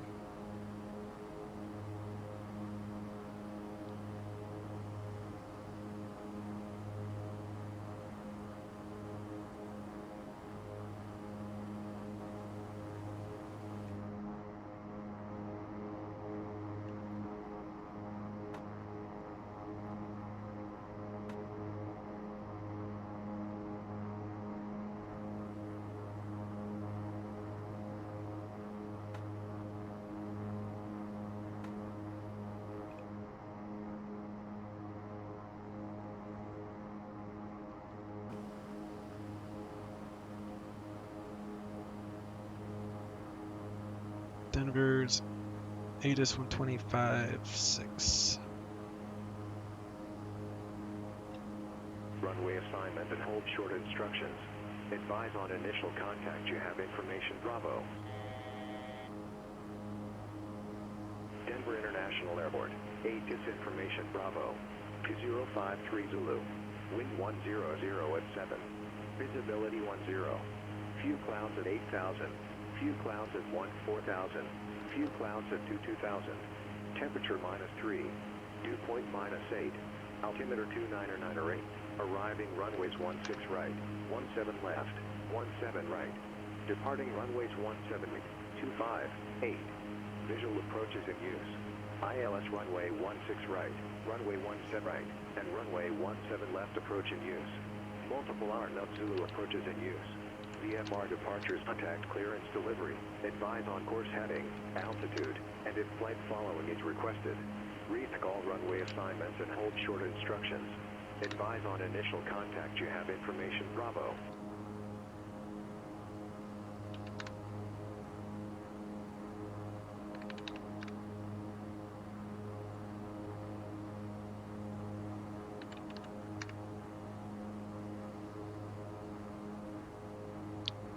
Tours, ATIS 125.6. Runway assignment and hold short instructions. Advise on initial contact you have information Bravo. Denver International Airport, ATIS information Bravo. 2053 Zulu. Wind 100 at 7. Visibility 10. Few clouds at 8,000. Few clouds at 14,000. Few clouds at 22,000. Temperature -3. Dew point -8. Altimeter 29908. Arriving runways 16 right. 17 left. 17 right. Departing runways 17 258. Visual approaches in use. ILS runway 16 right, runway 17 right, and runway 17 left approach in use. Multiple RNL Zulu approaches in use. VFR departures, contact clearance delivery. Advise on course heading, altitude, and if flight following is requested. Recheck all runway assignments and hold short instructions. Advise on initial contact you have information Bravo.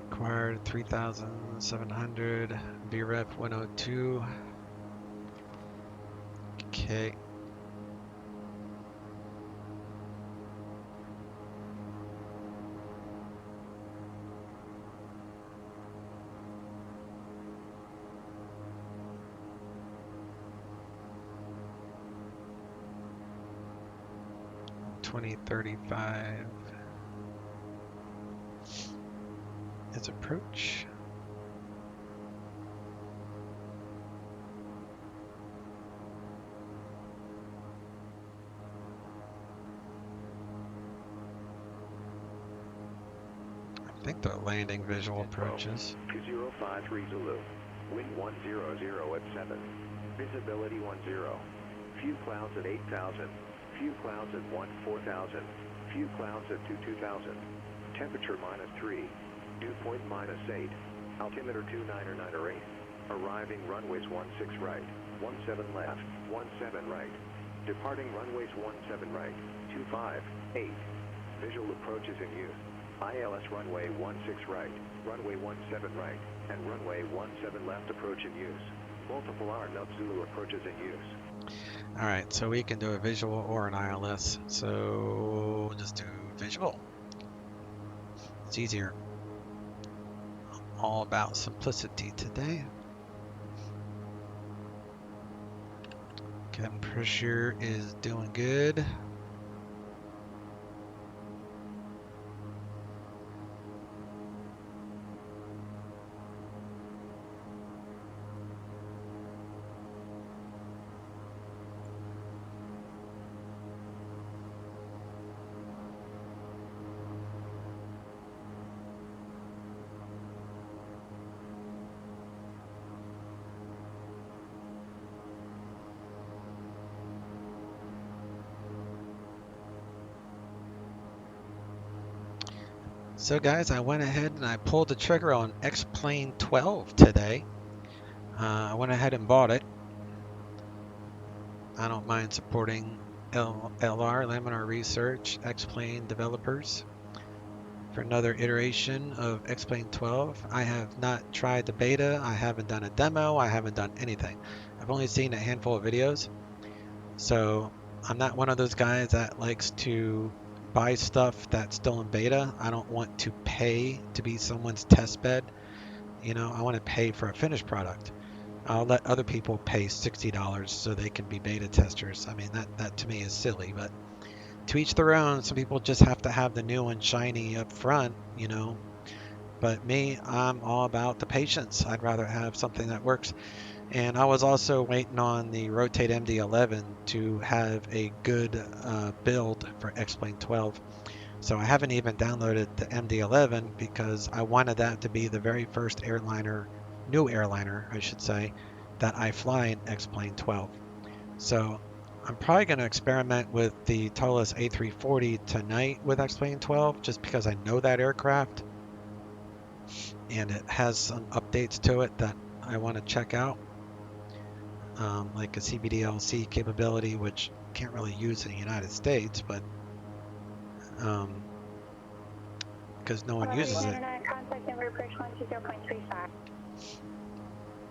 Required 3,700, VREP 102. Okay. $20.35 is approach. I think the landing visual approaches. 2053 Zulu. Wind 100 at 7. Visibility 10. Few clouds at 8,000. Few clouds at 14,000. Few clouds at 22,000. Temperature -3. Dew point -8. Altimeter 29908. Arriving runways 16 right. 17 left. 17 right. Departing runways 17 right. 258. Visual approaches in use. ILS runway 16 right. Runway 17 right. And runway 17 left approach in use. Multiple RNL Zulu approaches in use. All right, so we can do a visual or an ILS. So we'll just do visual. It's easier. All about simplicity today. Cabin pressure is doing good. So guys, I went ahead and I pulled the trigger on XP11 today. I went ahead and bought it. I don't mind supporting LR, Laminar Research, XP developers for another iteration of XP11. I have not tried the beta. I haven't done a demo. I haven't done anything. I've only seen a handful of videos. So I'm not one of those guys that likes to buy stuff that's still in beta. I don't want to pay to be someone's test bed. You know, I want to pay for a finished product. I'll let other people pay $60 so they can be beta testers. I mean, that to me is silly, but to each their own. Some people just have to have the new and shiny up front, you know. But me, I'm all about the patience. I'd rather have something that works. And I was also waiting on the Rotate MD11 to have a good build for XP11. So I haven't even downloaded the MD11 because I wanted that to be the very first airliner, new airliner, I should say, that I fly in XP11. So I'm probably going to experiment with the Tolis A340 tonight with XP11 just because I know that aircraft and it has some updates to it that I want to check out. like a CBDLC capability, which can't really use in the United States, but because no one uses it. Contact Denver approach 120.35.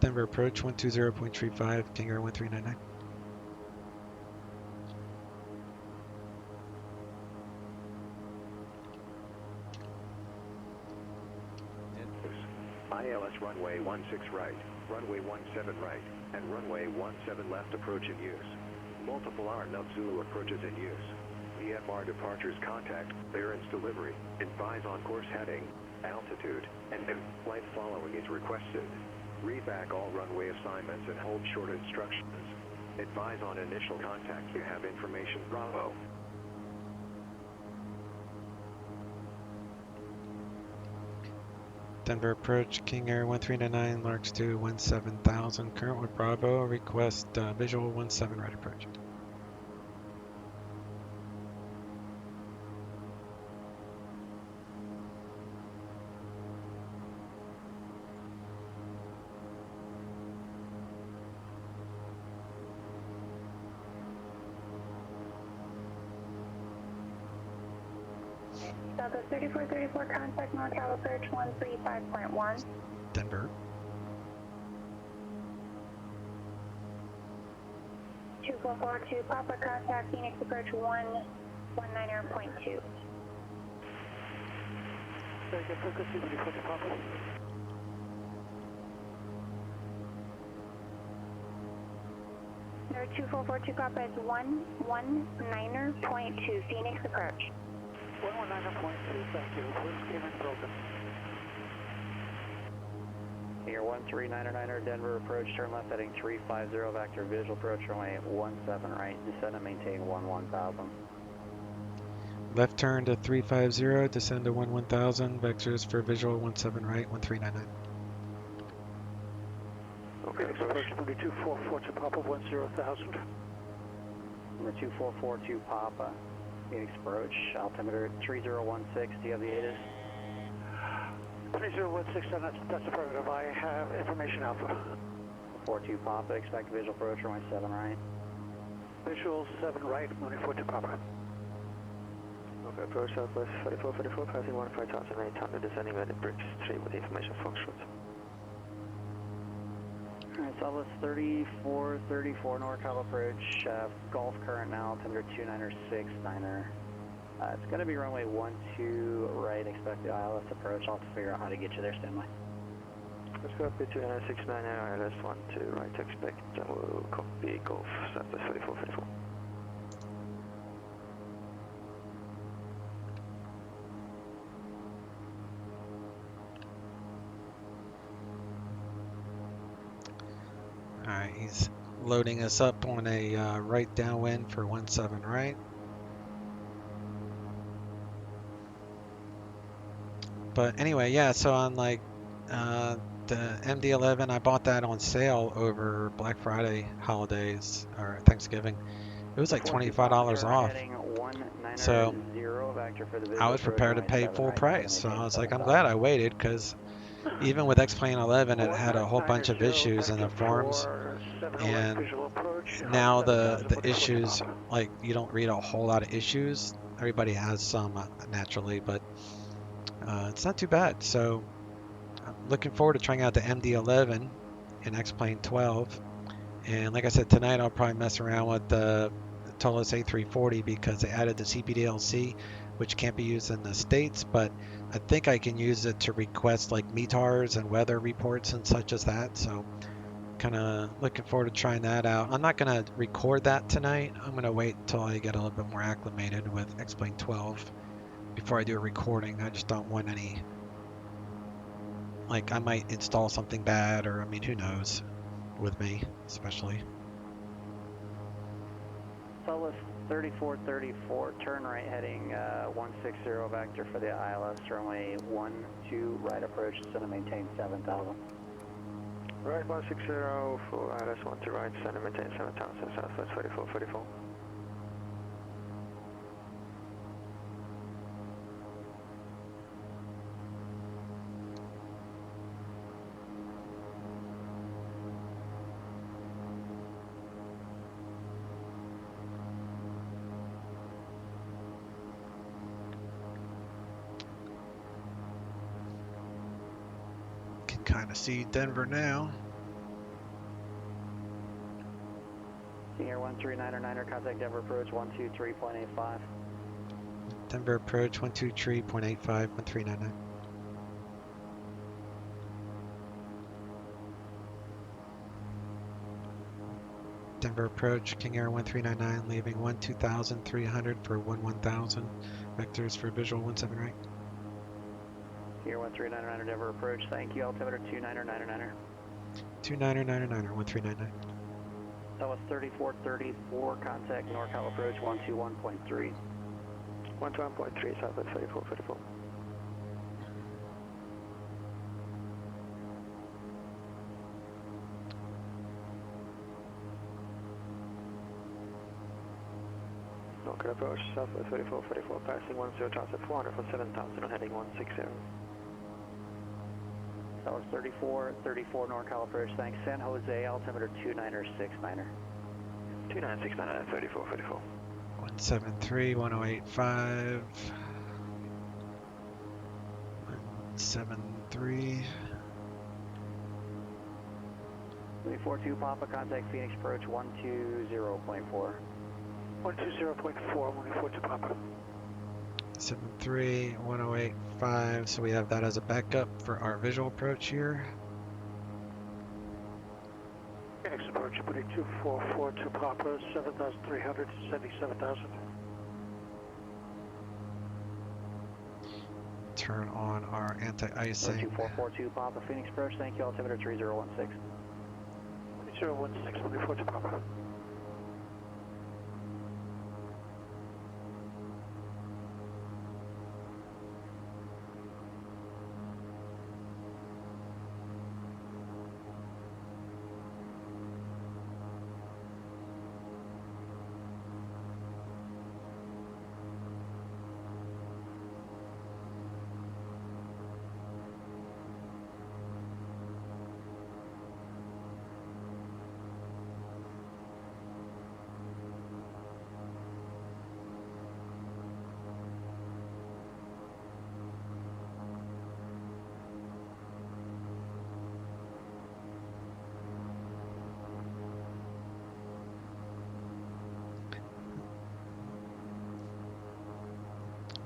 Denver approach 120.35, King Air 1399. ILS runway 16 right, runway 17 right, and runway 17 left approach in use. Multiple R-Nub Zulu approaches in use. VFR departures contact, clearance delivery, advise on course heading, altitude, and if flight following is requested. Read back all runway assignments and hold short instructions. Advise on initial contact. You have information Bravo. Denver approach, King Air 1399, Larks 2, 17000, current with Bravo, request visual 17 right approach. Delta 3434, contact NorCal approach 135.1. Denver. 2442, Papa, contact Phoenix approach 119.2. Very good, focus, CBD, Papa. No, 2442, Papa is 119.2, Phoenix approach. 119.2, thank you. Winds came in broken. Here 139er Denver approach, turn left heading 350, vector visual approach runway 17 right, descend and maintain 11,000. Left turn to 350, descend to 11,000, vectors for visual 17 right, 1399. Okay, approach 3244 to Papa 10,000. Number 2442 Papa, Phoenix approach, altimeter 3016, do you have the ATIS? 3016, that's affirmative. I have information Alpha. 42 Papa, expect visual approach runway 7 right. Visual 7 right, moving 42 Papa. Okay, approach southwest 4444, passing 15,000, main time to descending at the bridge street with information functions. Alright, Southwest 3434 NorCal approach, Gulf current now, altimeter 296-9er. It's going to be runway 12 right, expect the ILS approach. I'll have to figure out how to get you there, standby. Let's go up to 269 ILS 12 right, expect, and we'll copy Gulf southwest 4444. Alright, he's loading us up on a right downwind for 17 right. But anyway, yeah, so on like the MD-11, I bought that on sale over Black Friday holidays or Thanksgiving. It was like $25 off. So I was prepared to pay full price. So I was like, I'm glad I waited, because even with XP11, it had a whole bunch of issues in the forums. And now the issues, like, you don't read a whole lot of issues. Everybody has some naturally, but it's not too bad. So I'm looking forward to trying out the MD-11 in X-Plane 12. And like I said, tonight I'll probably mess around with the Tolos A340, because they added the CPDLC, which can't be used in the States, but I think I can use it to request like METARs and weather reports and such as that. So kind of looking forward to trying that out. I'm not going to record that tonight. I'm going to wait until I get a little bit more acclimated with X-Plane 12 before I do a recording. I just don't want any, like, I might install something bad, or I mean, who knows with me especially. Southwest 3434, turn right heading 160 vector for the ILS, runway 12 right approach, descend and maintain 7,000. Right 160 for ILS 12 right, descend and maintain 7,000, southwest 4444. kind of see Denver now. King Air 139er, contact Denver approach 123.85. Denver approach 123.85, 1399. Denver approach, King Air 1399, leaving 12,300 for 11,000. Vectors for visual 17 right. King Air 139er, Denver approach, thank you. Altimeter 29er. 29er, 1399. Southwest 3434, contact NorCal approach 121.3. 121.3, Southwest 3434. NorCal approach, Southwest 3444, passing 10 transfer 400 for 7,000 on heading 160. Southwest 3434 NorCal approach, thanks. San Jose, altimeter 2969er. 2969, 3444. 173, 1085. 173. 342 Papa, contact Phoenix approach 120.4. 120.4, 142 Papa. 73, 1085. So we have that as a backup for our visual approach here. Phoenix approach, 22442 Papa, 7,300 to 77,000. Turn on our anti-icing. 2442 Papa, Phoenix approach, thank you. Altimeter 3016. 3016, 142 Papa.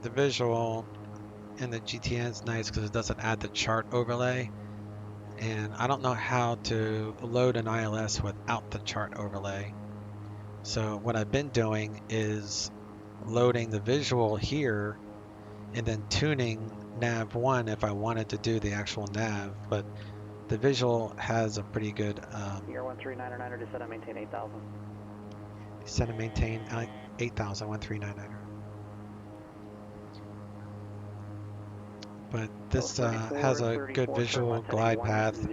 The visual in the GTN is nice because it doesn't add the chart overlay, and I don't know how to load an ILS without the chart overlay. So what I've been doing is loading the visual here and then tuning nav 1 if I wanted to do the actual nav, but the visual has a pretty good Air 139er, descend and maintain 8,000. descend and maintain 8,000, 1399er. But this has a good visual glide path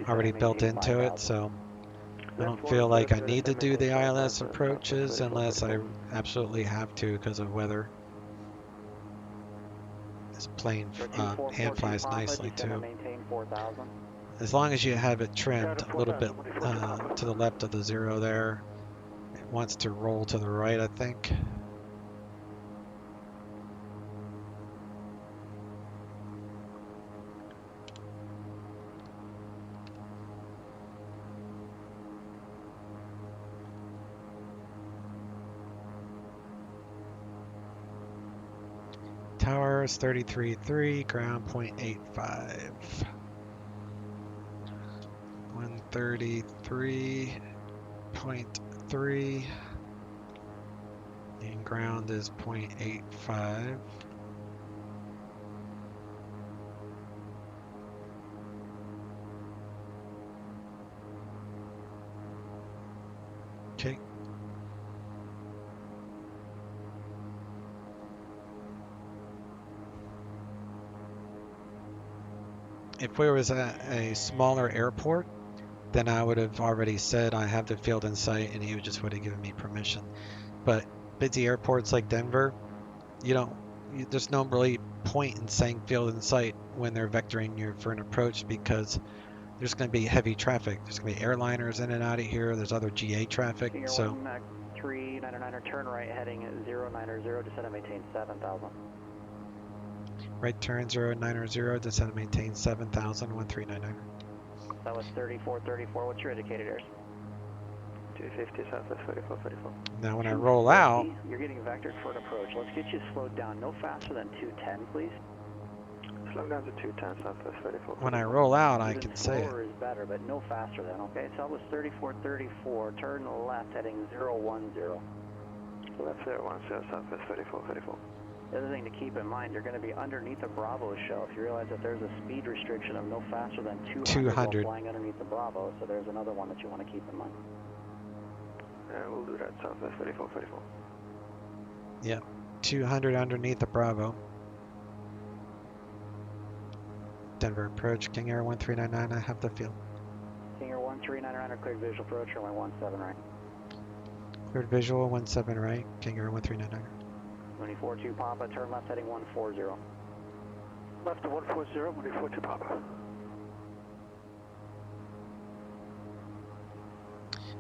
already built into it, so I don't feel like I need to do the ILS approaches unless I absolutely have to because of weather. This plane hand flies nicely too. As long as you have it trimmed a little bit to the left of the 0 there. It wants to roll to the right, I think. Towers 33.3, ground 0.85. 133.3 and ground is 0.85. Okay. If we was at a smaller airport, then I would have already said I have the field in sight and he just would have given me permission. But busy airports like Denver, there's no really point in saying field in sight when they're vectoring you for an approach because there's going to be heavy traffic. There's going to be airliners in and out of here. There's other GA traffic. So 399er, turn right heading 090, descend and maintain 7,000. Right turn 090, descend and maintain 7,000, 1399. That was 3434. What's your indicated airs? 250 Southwest 3434. Now when I roll out, you're getting vectored for an approach. Let's get you slowed down. No faster than 210, please. Slow down to 210 Southwest 34. when I roll out, I Even can say it. slower is better, but no faster than, okay? So that was 3434. Turn left heading 010. Left 010 Southwest 3434. The other thing to keep in mind, you're going to be underneath the Bravo shell. If you realize that there's a speed restriction of no faster than 200 while flying underneath the Bravo, so there's another one that you want to keep in mind. We'll do that, Southwest 3434. Yep, 200 underneath the Bravo. Denver approach, King Air 1399, I have the field. King Air 1399, cleared visual approach, runway 17 right. Cleared visual, 17 right, King Air 1399. 24-2 Papa, turn left heading 140. Left to 140, 24-2 Papa.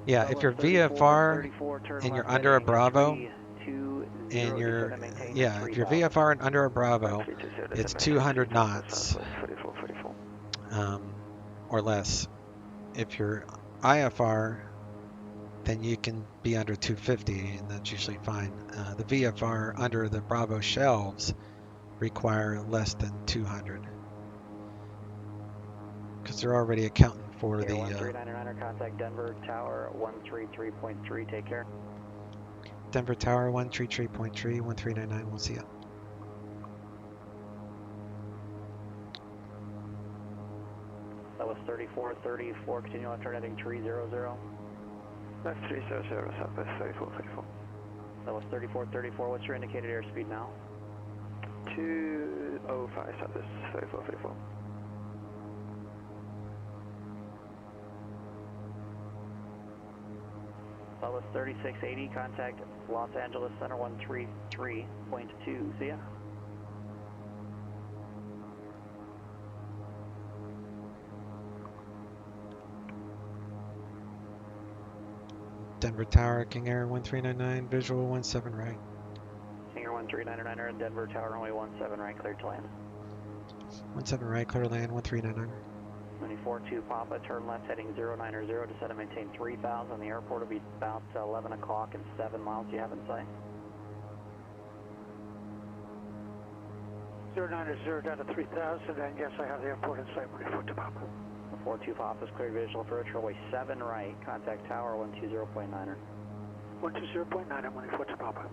Yeah, if you're VFR and you're under a Bravo, and you're, yeah, if you're VFR and under a Bravo, it's 200 knots or less. If you're IFR, then you can be under 250, and that's usually fine. The VFR under the Bravo shelves require less than 200 because they're already accounting for the 1399, contact Denver Tower 133.3, take care. Denver Tower 133.3, 1399, we'll see you. That was 3434, continue on turn heading 300. Left 300 Southwest 3434. That was 3434, what's your indicated airspeed now? 205 Southwest 3434. That was 3680, contact Los Angeles Center 133.2, see ya. Denver Tower, King Air 1399, visual 17 right. King Air 1399 and Denver Tower runway 17 right, cleared to land. 17 right, clear to land, 1399. 24-2 Papa, turn left heading 090, descend and maintain 3000. The airport will be about 11 o'clock and 7 miles you have in sight. 090 down to 3000, and yes, I have the airport in sight, 24-2 Papa. 42 Papa is cleared visual approach, runway 7 right, contact tower 120.9er. 120.9 and 24-2 Papa.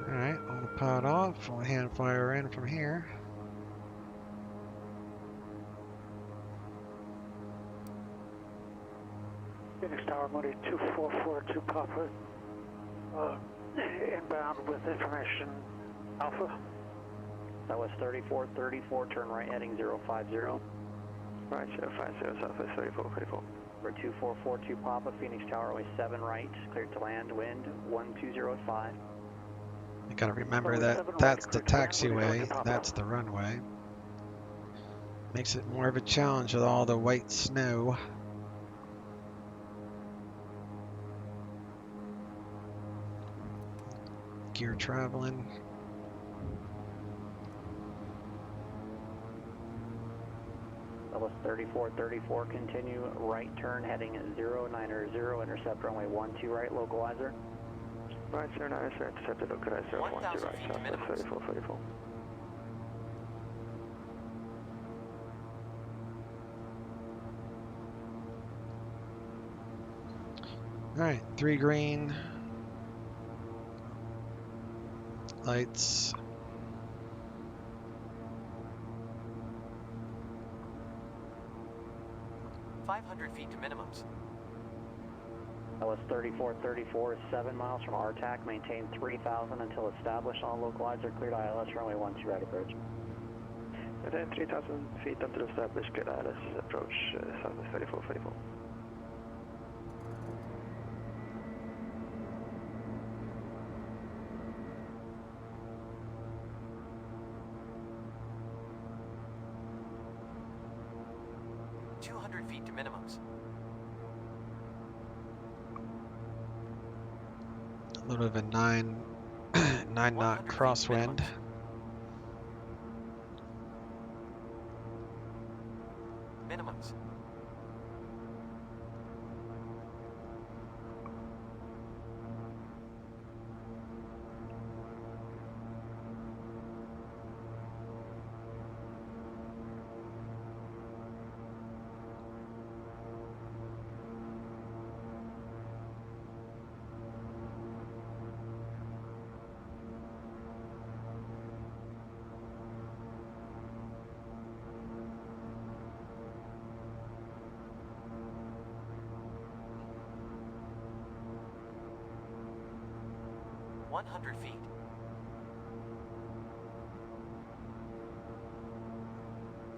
Alright, autopilot off, we'll hand fire in from here. Phoenix Tower, Monday 2442 Papa. Inbound with information Alpha. That was 3434, turn right heading 050. Right, 050 Southwest 3434. For 2442 Papa, Phoenix Tower, runway 7 right, cleared to land, wind 1205. You gotta remember that that's the taxiway, that's the runway. Makes it more of a challenge with all the white snow. Gear traveling. That was 3434, continue right turn heading 090, intercept runway 12 right, localizer. Right, 090, intercepted localizer 12 right, Southwest 3444. Alright, 3 green. Lights. feet to minimums. That was 3434, 7 miles from RTAC, maintain 3000 until established on localizer, cleared ILS, runway 12 right approach. And then 3000 feet until established, cleared ILS, approach Southwest 3444. Feet to minimums. A little bit of a 9 knot crosswind. Minimums. $100 feet.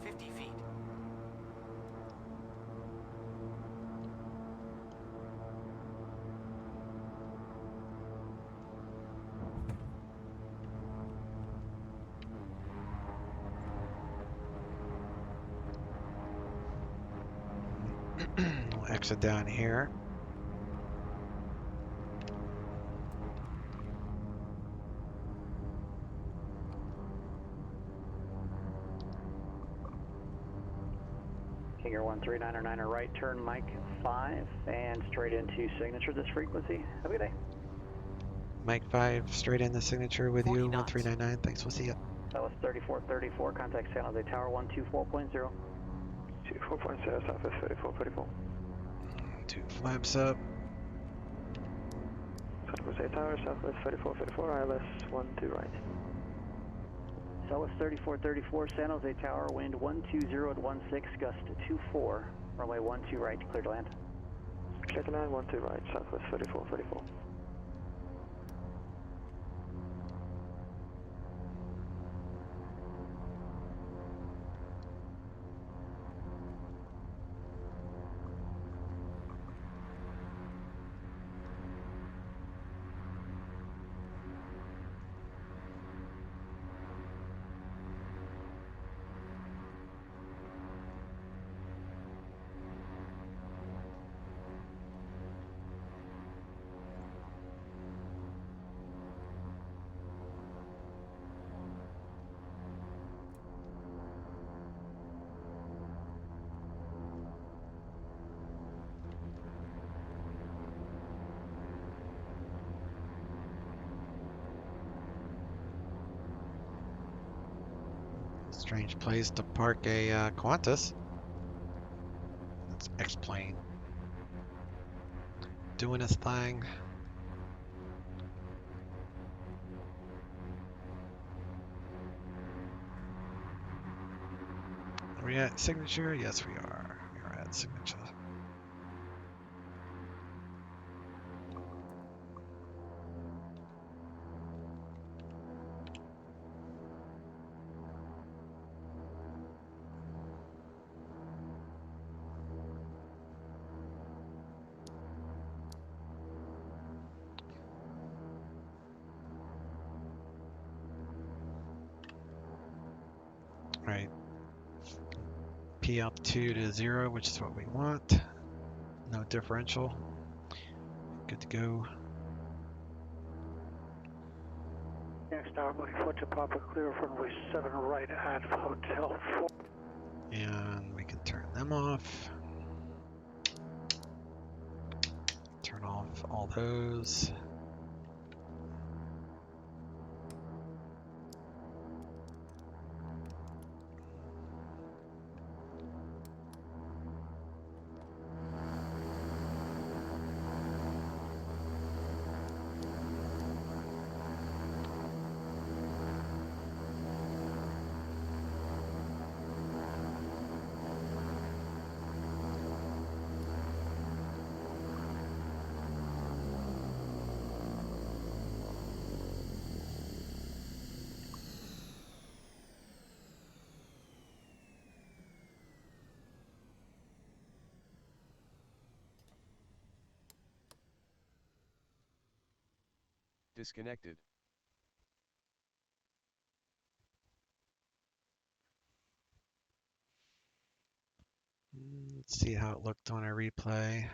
50 feet. We'll exit down here. Kinger 1399er right, turn Mike 5 and straight into signature this frequency. Have a good day. Mike 5, straight in the signature with you, 1399. Thanks, we'll see you. Southwest 3434, contact San Jose Tower 124.0. 24.0, Southwest 3434. 2 flaps up. San Jose Tower, Southwest 3434, ILS 12 right. Southwest 3434, San Jose Tower, wind 120 at 16, gust 24, runway 12 right, clear to land. Clear to land, 12 right, Southwest 3434. Strange place to park a Qantas. That's X-plane. Doing his thing. Are we at signature? Yes, we are. We're at signature. Right. P up 2 to 0, which is what we want. No differential. Good to go. Next tower, moving forward to Papa, clear runway 7 right at Hotel 4. And we can turn them off. Turn off all those. Disconnected. Let's see how it looked on a replay.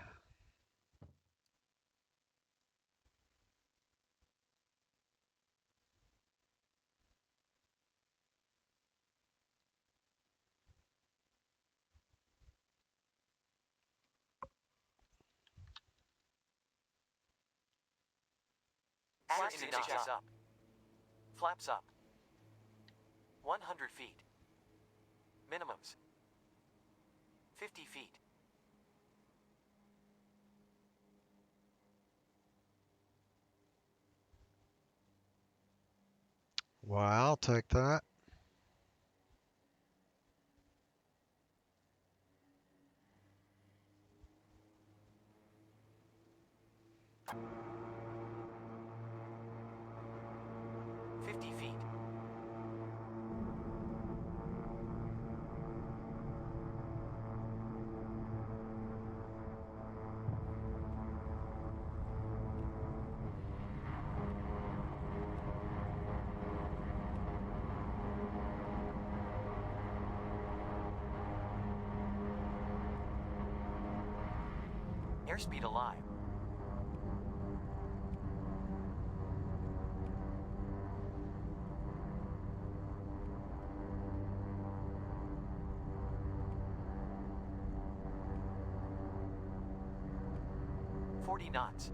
Accuracy notches up. Flaps up. 100 feet. Minimums. 50 feet. Well, I'll take that. Feet. Airspeed alive. Knots.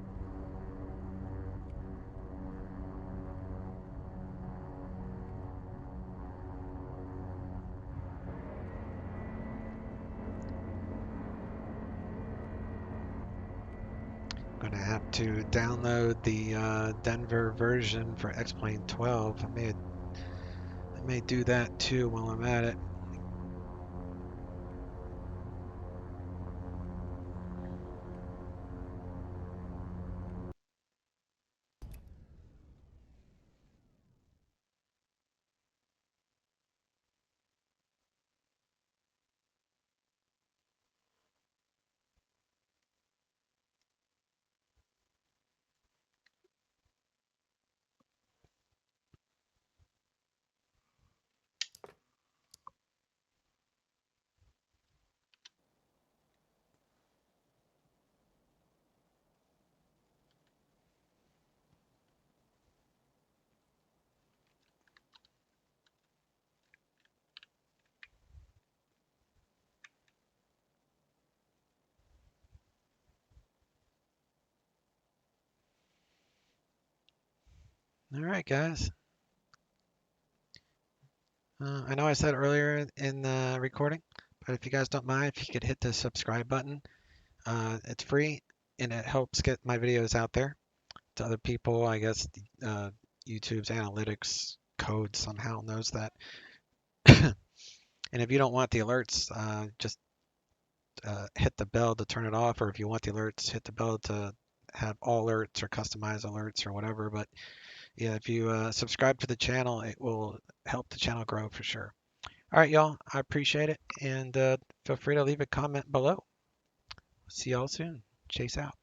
I'm gonna have to download the Denver version for XP11. I may do that too while I'm at it. All right, guys. I know I said earlier in the recording, but if you guys don't mind, if you could hit the subscribe button, it's free and it helps get my videos out there to other people. I guess YouTube's analytics code somehow knows that. And if you don't want the alerts, just hit the bell to turn it off, or if you want the alerts, hit the bell to have all alerts or customize alerts or whatever. But yeah, if you subscribe to the channel, it will help the channel grow for sure. All right, y'all, I appreciate it, and feel free to leave a comment below. See y'all soon. Chase out.